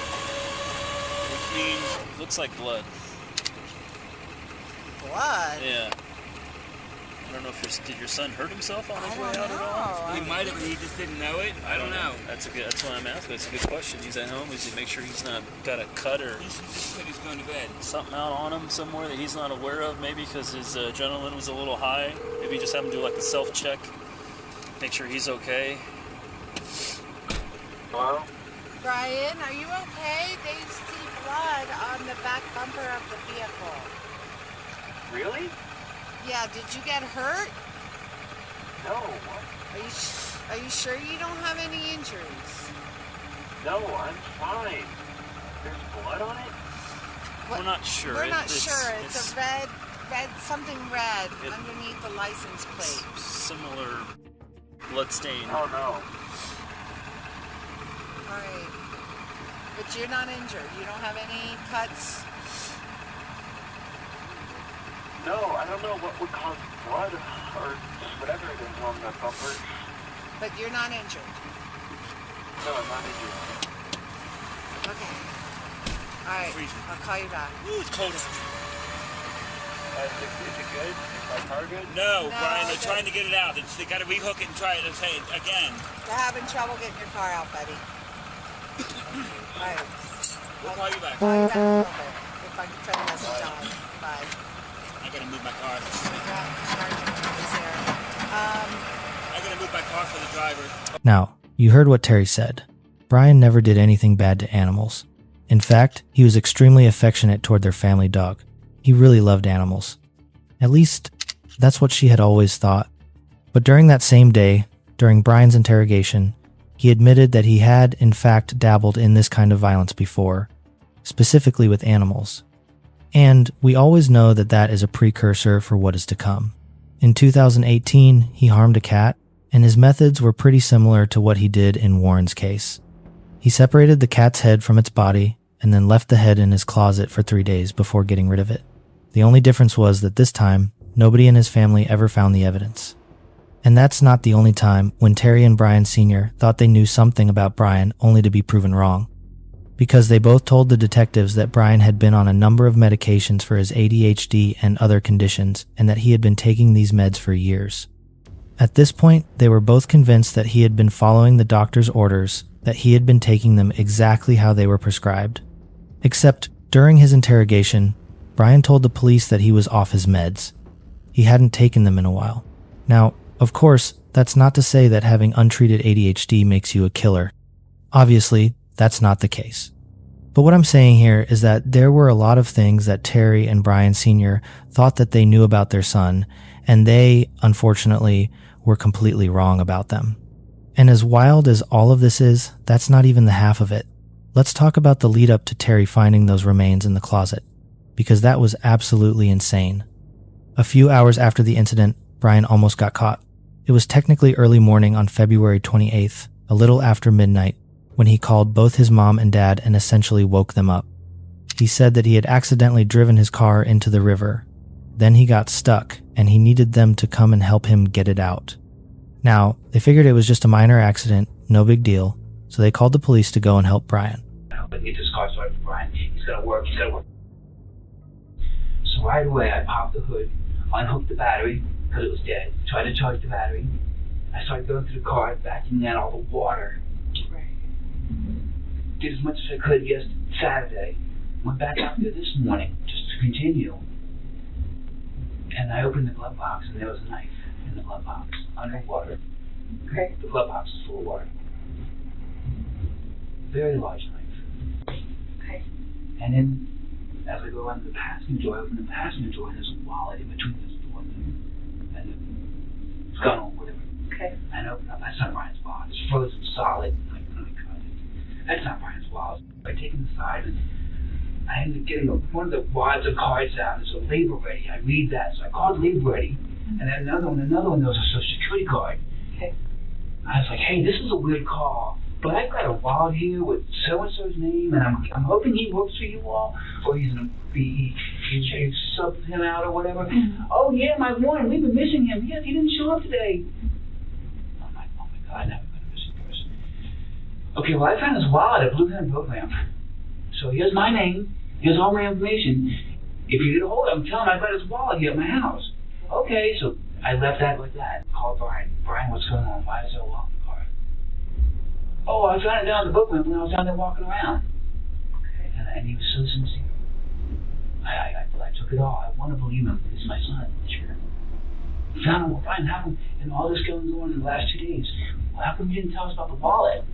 Which means it looks like blood. Blood? Yeah. I don't know if did your son hurt himself on his way out at all? He might have, he just didn't know it. I don't know. That's why I'm asking. It's a good question. He's at home. He's to make sure he's not got a cut or He just said he's going to bed. something out on him somewhere that he's not aware of, maybe because his adrenaline was a little high. Maybe just have him do like a self-check, make sure he's okay. Hello? Brian, are you okay? They see blood on the back bumper of the vehicle. Really? Yeah, did you get hurt? No. What? Are you sure you don't have any injuries? No, I'm fine. There's blood on it? We're not sure. We're not sure. It's a red, something red underneath the license plate. Similar blood stain. Oh, no. All right. But you're not injured. You don't have any cuts? No, I don't know what would cause blood or whatever it is on the bumper. But you're not injured? No, I'm not injured. Okay. All right. I'll call you back. Ooh, it's cold. Is it good? Is my car good? No, Brian, they're trying to get it out. They got to rehook it and try it again. They're having trouble getting your car out, buddy. All right. We'll call you back. Call you back in a little bit. If I can send a message on. Bye. I gotta move my car. I gotta move my car for the driver. Now, you heard what Terry said. Brian never did anything bad to animals. In fact, he was extremely affectionate toward their family dog. He really loved animals. At least, that's what she had always thought. But during that same day, during Brian's interrogation, he admitted that he had, in fact, dabbled in this kind of violence before, specifically with animals. And we always know that that is a precursor for what is to come. In 2018, he harmed a cat, and his methods were pretty similar to what he did in Warren's case. He separated the cat's head from its body and then left the head in his closet for 3 days before getting rid of it. The only difference was that this time, nobody in his family ever found the evidence. And that's not the only time when Terry and Brian Sr. thought they knew something about Brian only to be proven wrong. Because they both told the detectives that Brian had been on a number of medications for his ADHD and other conditions, and that he had been taking these meds for years. At this point, they were both convinced that he had been following the doctor's orders, that he had been taking them exactly how they were prescribed. Except, during his interrogation, Brian told the police that he was off his meds. He hadn't taken them in a while. Now, of course, that's not to say that having untreated ADHD makes you a killer. Obviously, that's not the case. But what I'm saying here is that there were a lot of things that Terry and Brian Sr. thought that they knew about their son, and they, unfortunately, were completely wrong about them. And as wild as all of this is, that's not even the half of it. let's talk about the lead up to Terry finding those remains in the closet, because that was absolutely insane. A few hours after the incident, Brian almost got caught. It was technically early morning on February 28th, a little after midnight, when he called both his mom and dad and essentially woke them up. He said that he had accidentally driven his car into the river. Then he got stuck, and he needed them to come and help him get it out. Now, they figured it was just a minor accident, no big deal, so they called the police to go and help Brian. But get this car started for Brian. He's gotta work. So right away, I popped the hood, unhooked the battery, because it was dead, tried to charge the battery. I started going through the car, vacuuming out all the water. Did as much as I could Saturday. Went back out there this morning, just to continue. And I opened the glove box, and there was a knife in the glove box, underwater. Okay. The glove box was full of water. Very large knife. Okay. And then, as I go under the passenger door, I open the passenger door, and there's a wallet in between this door and the gun or whatever. Okay. And I open up, that's not Brian's wallet. It's frozen solid. That's not Brian's wallet. I take him aside, and I ended up getting one of the wads of cards out. It's a labor ready. I read that, so I called labor ready, and then another one. There was a social security card. Okay. I was like, hey, this is a weird call, but I've got a wallet here with so-and-so's name, and I'm hoping he works for you all, or you subbed him out or whatever. Oh yeah, my one, we've been missing him. Yes, he didn't show up today. I'm like, oh my God, I never been a missing person. Okay, well, I found his wallet at Blue Hen Program. So here's my name, here's all my information. If you get a hold of him, tell him I've got his wallet here at my house. Okay, so I left that like that. Called Brian. Brian, what's going on? Why is there a wallet in the car? Oh, I found it down at the book ramp when I was down there walking around. Okay. And he was so sincere. I took it all. I want to believe him. He's my son. Sure. Found him. Brian, how come, and all this going on in the last 2 days, well, how come you didn't tell us about the wallet?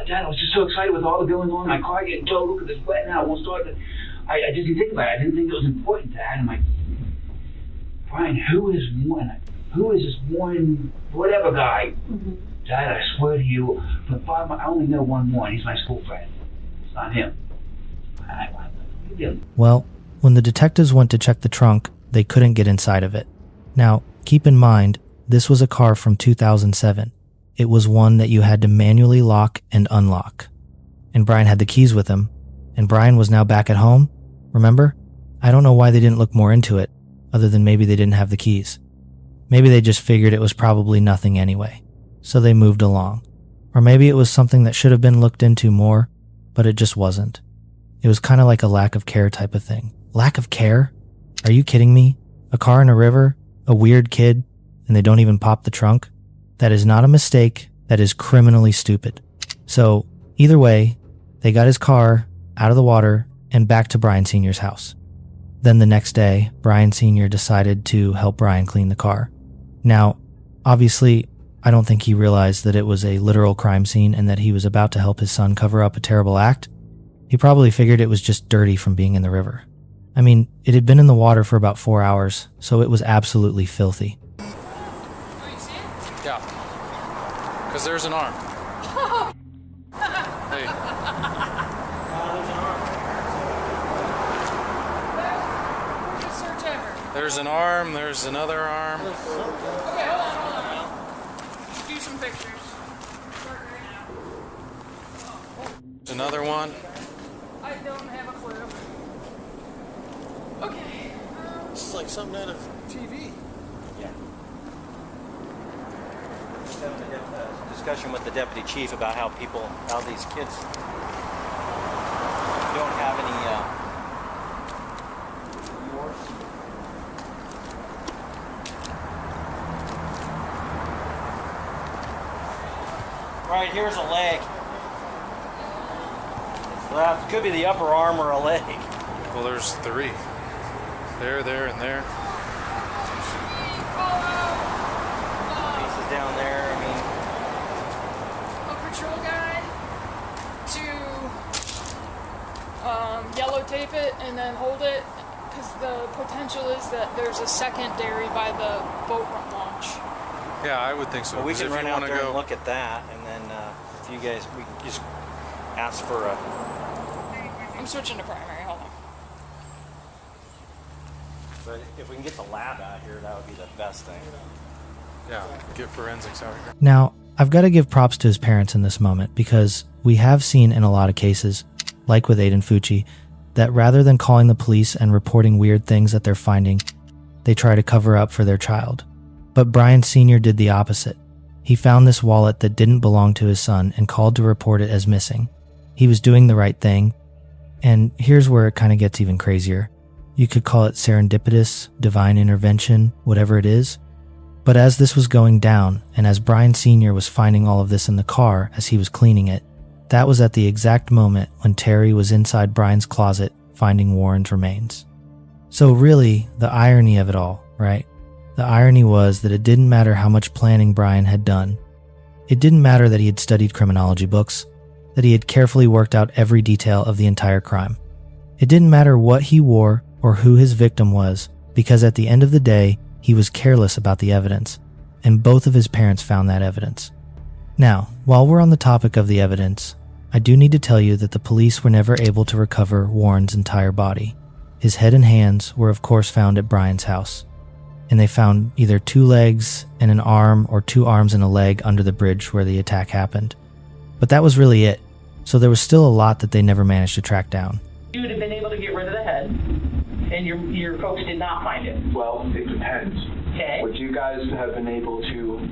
Dad, I was just so excited with all the going on. My car getting towed. Look at this wet now. It won't start. I didn't think about it. I didn't think it was important, Dad. I'm like, Brian, who is this one whatever guy? Mm-hmm. Dad, I swear to you, for 5 months, I only know one more, and he's my school friend. It's not him. I believe him. Well, when the detectives went to check the trunk, they couldn't get inside of it. Now, keep in mind, this was a car from 2007. It was one that you had to manually lock and unlock. And Brian had the keys with him, and Brian was now back at home. Remember? I don't know why they didn't look more into it, other than maybe they didn't have the keys. Maybe they just figured it was probably nothing anyway, so they moved along. Or maybe it was something that should have been looked into more, but it just wasn't. It was kind of like a lack of care type of thing. Lack of care? Are you kidding me? A car in a river? A weird kid? And they don't even pop the trunk? That is not a mistake. That is criminally stupid. So, either way, they got his car out of the water and back to Brian Sr.'s house. Then the next day, Brian Sr. decided to help Brian clean the car. Now, obviously, I don't think he realized that it was a literal crime scene and that he was about to help his son cover up a terrible act. He probably figured it was just dirty from being in the river. I mean, it had been in the water for about 4 hours, so it was absolutely filthy. Yeah. Because there's an arm. Hey. There's an arm, there's another arm. Okay, hold on. Just do some pictures. Start right now. There's another one. I don't have a clue. Okay. This is like something out of TV. Yeah. Just have to get a discussion with the deputy chief about how these kids don't have any Right, here's a leg. Well, it could be the upper arm or a leg. Well, there's 3. There, and there. Pieces down there, I mean. A patrol guy to yellow tape it and then hold it, because the potential is that there's a secondary by the boat launch. Yeah, I would think so. Well, we can run out there and look at that, and then if you guys, we can just ask for a... I'm switching to primary, hold on. But if we can get the lab out here, that would be the best thing. Yeah, get forensics out here. Now, I've got to give props to his parents in this moment because we have seen in a lot of cases, like with Aiden Fucci, that rather than calling the police and reporting weird things that they're finding, they try to cover up for their child. But Brian Sr. did the opposite. He found this wallet that didn't belong to his son and called to report it as missing. He was doing the right thing, and here's where it kind of gets even crazier. You could call it serendipitous, divine intervention, whatever it is. But as this was going down, and as Brian Sr. was finding all of this in the car as he was cleaning it, that was at the exact moment when Terry was inside Brian's closet finding Warren's remains. So really, the irony of it all, right? The irony was that it didn't matter how much planning Brian had done. It didn't matter that he had studied criminology books, that he had carefully worked out every detail of the entire crime. It didn't matter what he wore or who his victim was, because at the end of the day, he was careless about the evidence, and both of his parents found that evidence. Now, while we're on the topic of the evidence, I do need to tell you that the police were never able to recover Warren's entire body. His head and hands were of course found at Brian's house, and they found either 2 legs and an arm or 2 arms and a leg under the bridge where the attack happened. But that was really it, so there was still a lot that they never managed to track down. You would have been able to get rid of the head, and your folks did not find it. Well, it depends. Okay. Would you guys have been able to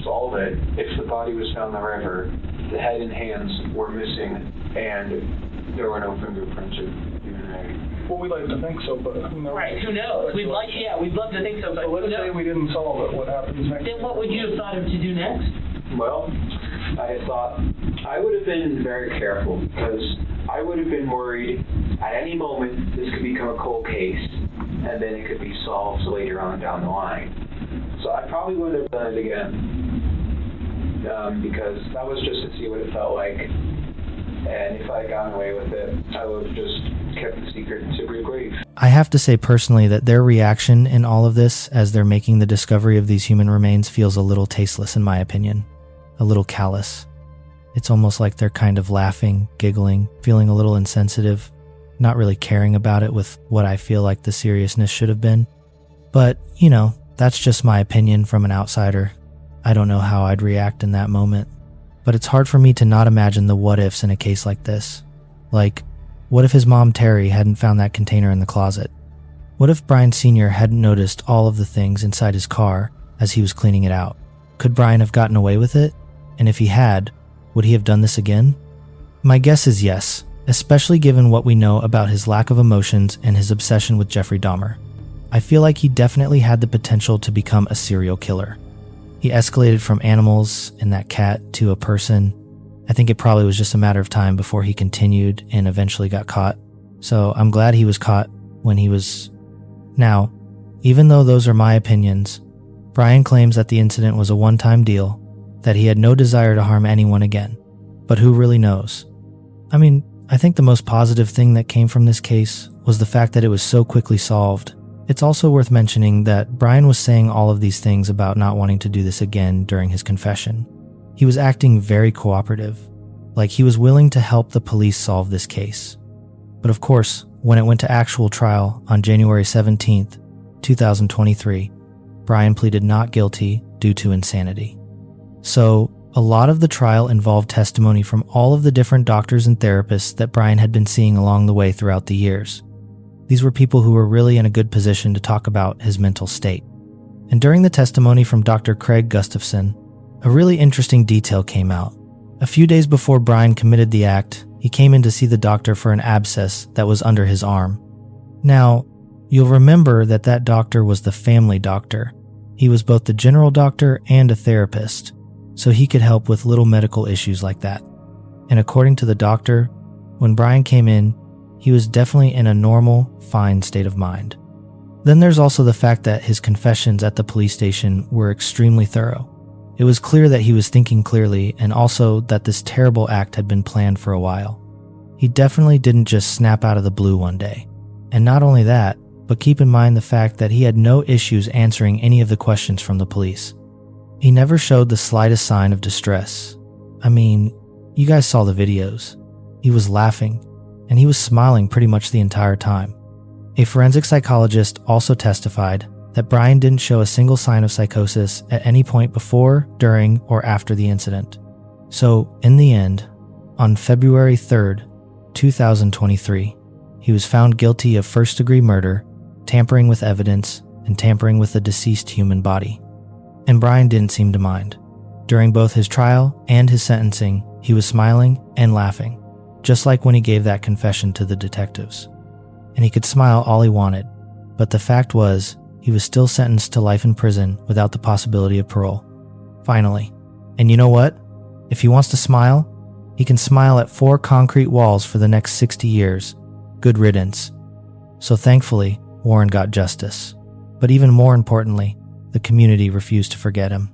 solve it if the body was found in the river, the head and hands were missing, and there were no fingerprints or DNA? Well, we'd like to think so, but who knows? Right, who knows? We'd love to think so, but So let's say we didn't solve it. What happens next? Then what would you have thought of to do next? Well, I thought I would have been very careful because I would have been worried at any moment this could become a cold case and then it could be solved later on down the line. So I probably would have done it again because that was just to see what it felt like. And if I had gotten away with it, I would have just kept the secret to a grave. I have to say personally that their reaction in all of this as they're making the discovery of these human remains feels a little tasteless in my opinion, a little callous. It's almost like they're kind of laughing, giggling, feeling a little insensitive, not really caring about it with what I feel like the seriousness should have been. But, you know, that's just my opinion from an outsider. I don't know how I'd react in that moment. But it's hard for me to not imagine the what-ifs in a case like this. Like, what if his mom Terry hadn't found that container in the closet? What if Brian Sr. hadn't noticed all of the things inside his car as he was cleaning it out? Could Brian have gotten away with it? And if he had, would he have done this again? My guess is yes, especially given what we know about his lack of emotions and his obsession with Jeffrey Dahmer. I feel like he definitely had the potential to become a serial killer. He escalated from animals and that cat to a person. I think it probably was just a matter of time before he continued and eventually got caught. So I'm glad he was caught when he was... Now, even though those are my opinions, Brian claims that the incident was a one-time deal, that he had no desire to harm anyone again. But who really knows? I mean, I think the most positive thing that came from this case was the fact that it was so quickly solved. It's also worth mentioning that Brian was saying all of these things about not wanting to do this again during his confession. He was acting very cooperative, like he was willing to help the police solve this case. But of course, when it went to actual trial on January 17th, 2023, Brian pleaded not guilty due to insanity. So, a lot of the trial involved testimony from all of the different doctors and therapists that Brian had been seeing along the way throughout the years. These were people who were really in a good position to talk about his mental state. And during the testimony from Dr. Craig Gustafson, a really interesting detail came out. A few days before Brian committed the act, he came in to see the doctor for an abscess that was under his arm. Now, you'll remember that that doctor was the family doctor. He was both the general doctor and a therapist, so he could help with little medical issues like that. And according to the doctor, when Brian came in, he was definitely in a normal, fine state of mind. Then there's also the fact that his confessions at the police station were extremely thorough. It was clear that he was thinking clearly and also that this terrible act had been planned for a while. He definitely didn't just snap out of the blue one day. And not only that, but keep in mind the fact that he had no issues answering any of the questions from the police. He never showed the slightest sign of distress. I mean, You guys saw the videos. He was laughing, and he was smiling pretty much the entire time. A forensic psychologist also testified that Brian didn't show a single sign of psychosis at any point before, during, or after the incident. So, in the end, on February 3rd, 2023, he was found guilty of first-degree murder, tampering with evidence, and tampering with a deceased human body. And Brian didn't seem to mind. During both his trial and his sentencing, he was smiling and laughing, just like when he gave that confession to the detectives. And he could smile all he wanted, but the fact was, he was still sentenced to life in prison without the possibility of parole. Finally. And you know what? If he wants to smile, he can smile at 4 concrete walls for the next 60 years. Good riddance. So thankfully, Warren got justice. But even more importantly, the community refused to forget him.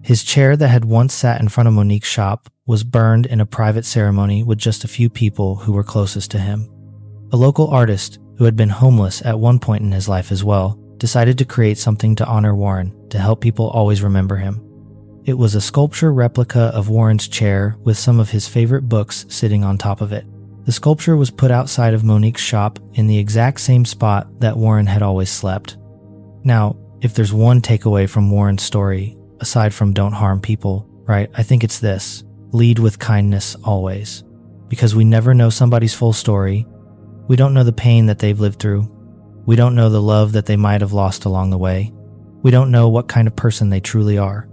His chair that had once sat in front of Monique's shop was burned in a private ceremony with just a few people who were closest to him. A local artist, who had been homeless at one point in his life as well, decided to create something to honor Warren to help people always remember him. It was a sculpture replica of Warren's chair with some of his favorite books sitting on top of it. The sculpture was put outside of Monique's shop in the exact same spot that Warren had always slept. Now, if there's one takeaway from Warren's story, aside from don't harm people, right, I think it's this: lead with kindness always. Because we never know somebody's full story. We don't know the pain that they've lived through. We don't know the love that they might have lost along the way. We don't know what kind of person they truly are.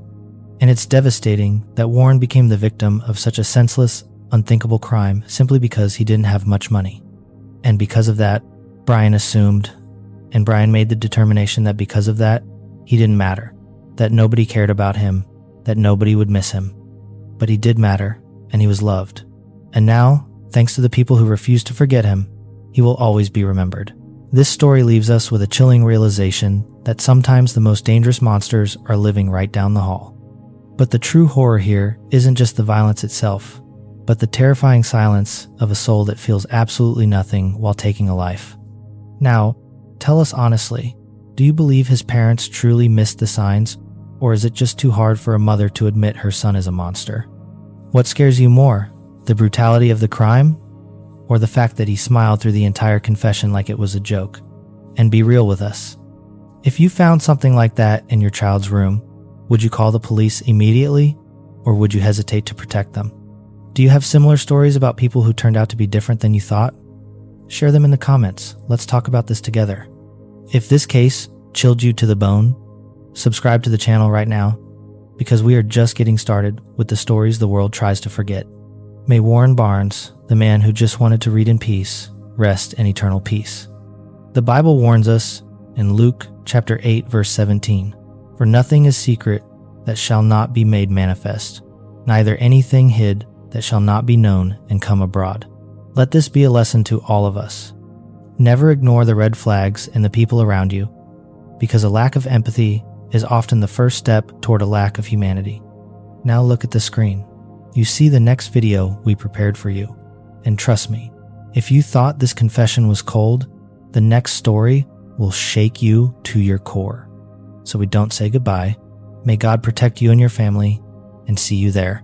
And it's devastating that Warren became the victim of such a senseless, unthinkable crime simply because he didn't have much money. And because of that, Brian assumed, and Brian made the determination that because of that, he didn't matter, that nobody cared about him, that nobody would miss him. But he did matter, and he was loved. And now, thanks to the people who refused to forget him, he will always be remembered. This story leaves us with a chilling realization that sometimes the most dangerous monsters are living right down the hall. But the true horror here isn't just the violence itself, but the terrifying silence of a soul that feels absolutely nothing while taking a life. Now, tell us honestly, do you believe his parents truly missed the signs, or is it just too hard for a mother to admit her son is a monster? What scares you more, the brutality of the crime, or the fact that he smiled through the entire confession like it was a joke? And be real with us. If you found something like that in your child's room, would you call the police immediately, or would you hesitate to protect them? Do you have similar stories about people who turned out to be different than you thought? Share them in the comments. Let's talk about this together. If this case chilled you to the bone, subscribe to the channel right now, because we are just getting started with the stories the world tries to forget. May Warren Barnes, the man who just wanted to read in peace, rest in eternal peace. The Bible warns us in Luke chapter 8, verse 17, "For nothing is secret that shall not be made manifest, neither anything hid that shall not be known and come abroad." Let this be a lesson to all of us. Never ignore the red flags in the people around you, because a lack of empathy is often the first step toward a lack of humanity. Now look at the screen. You see the next video we prepared for you. And trust me, if you thought this confession was cold, the next story will shake you to your core. So we don't say goodbye. May God protect you and your family, and see you there.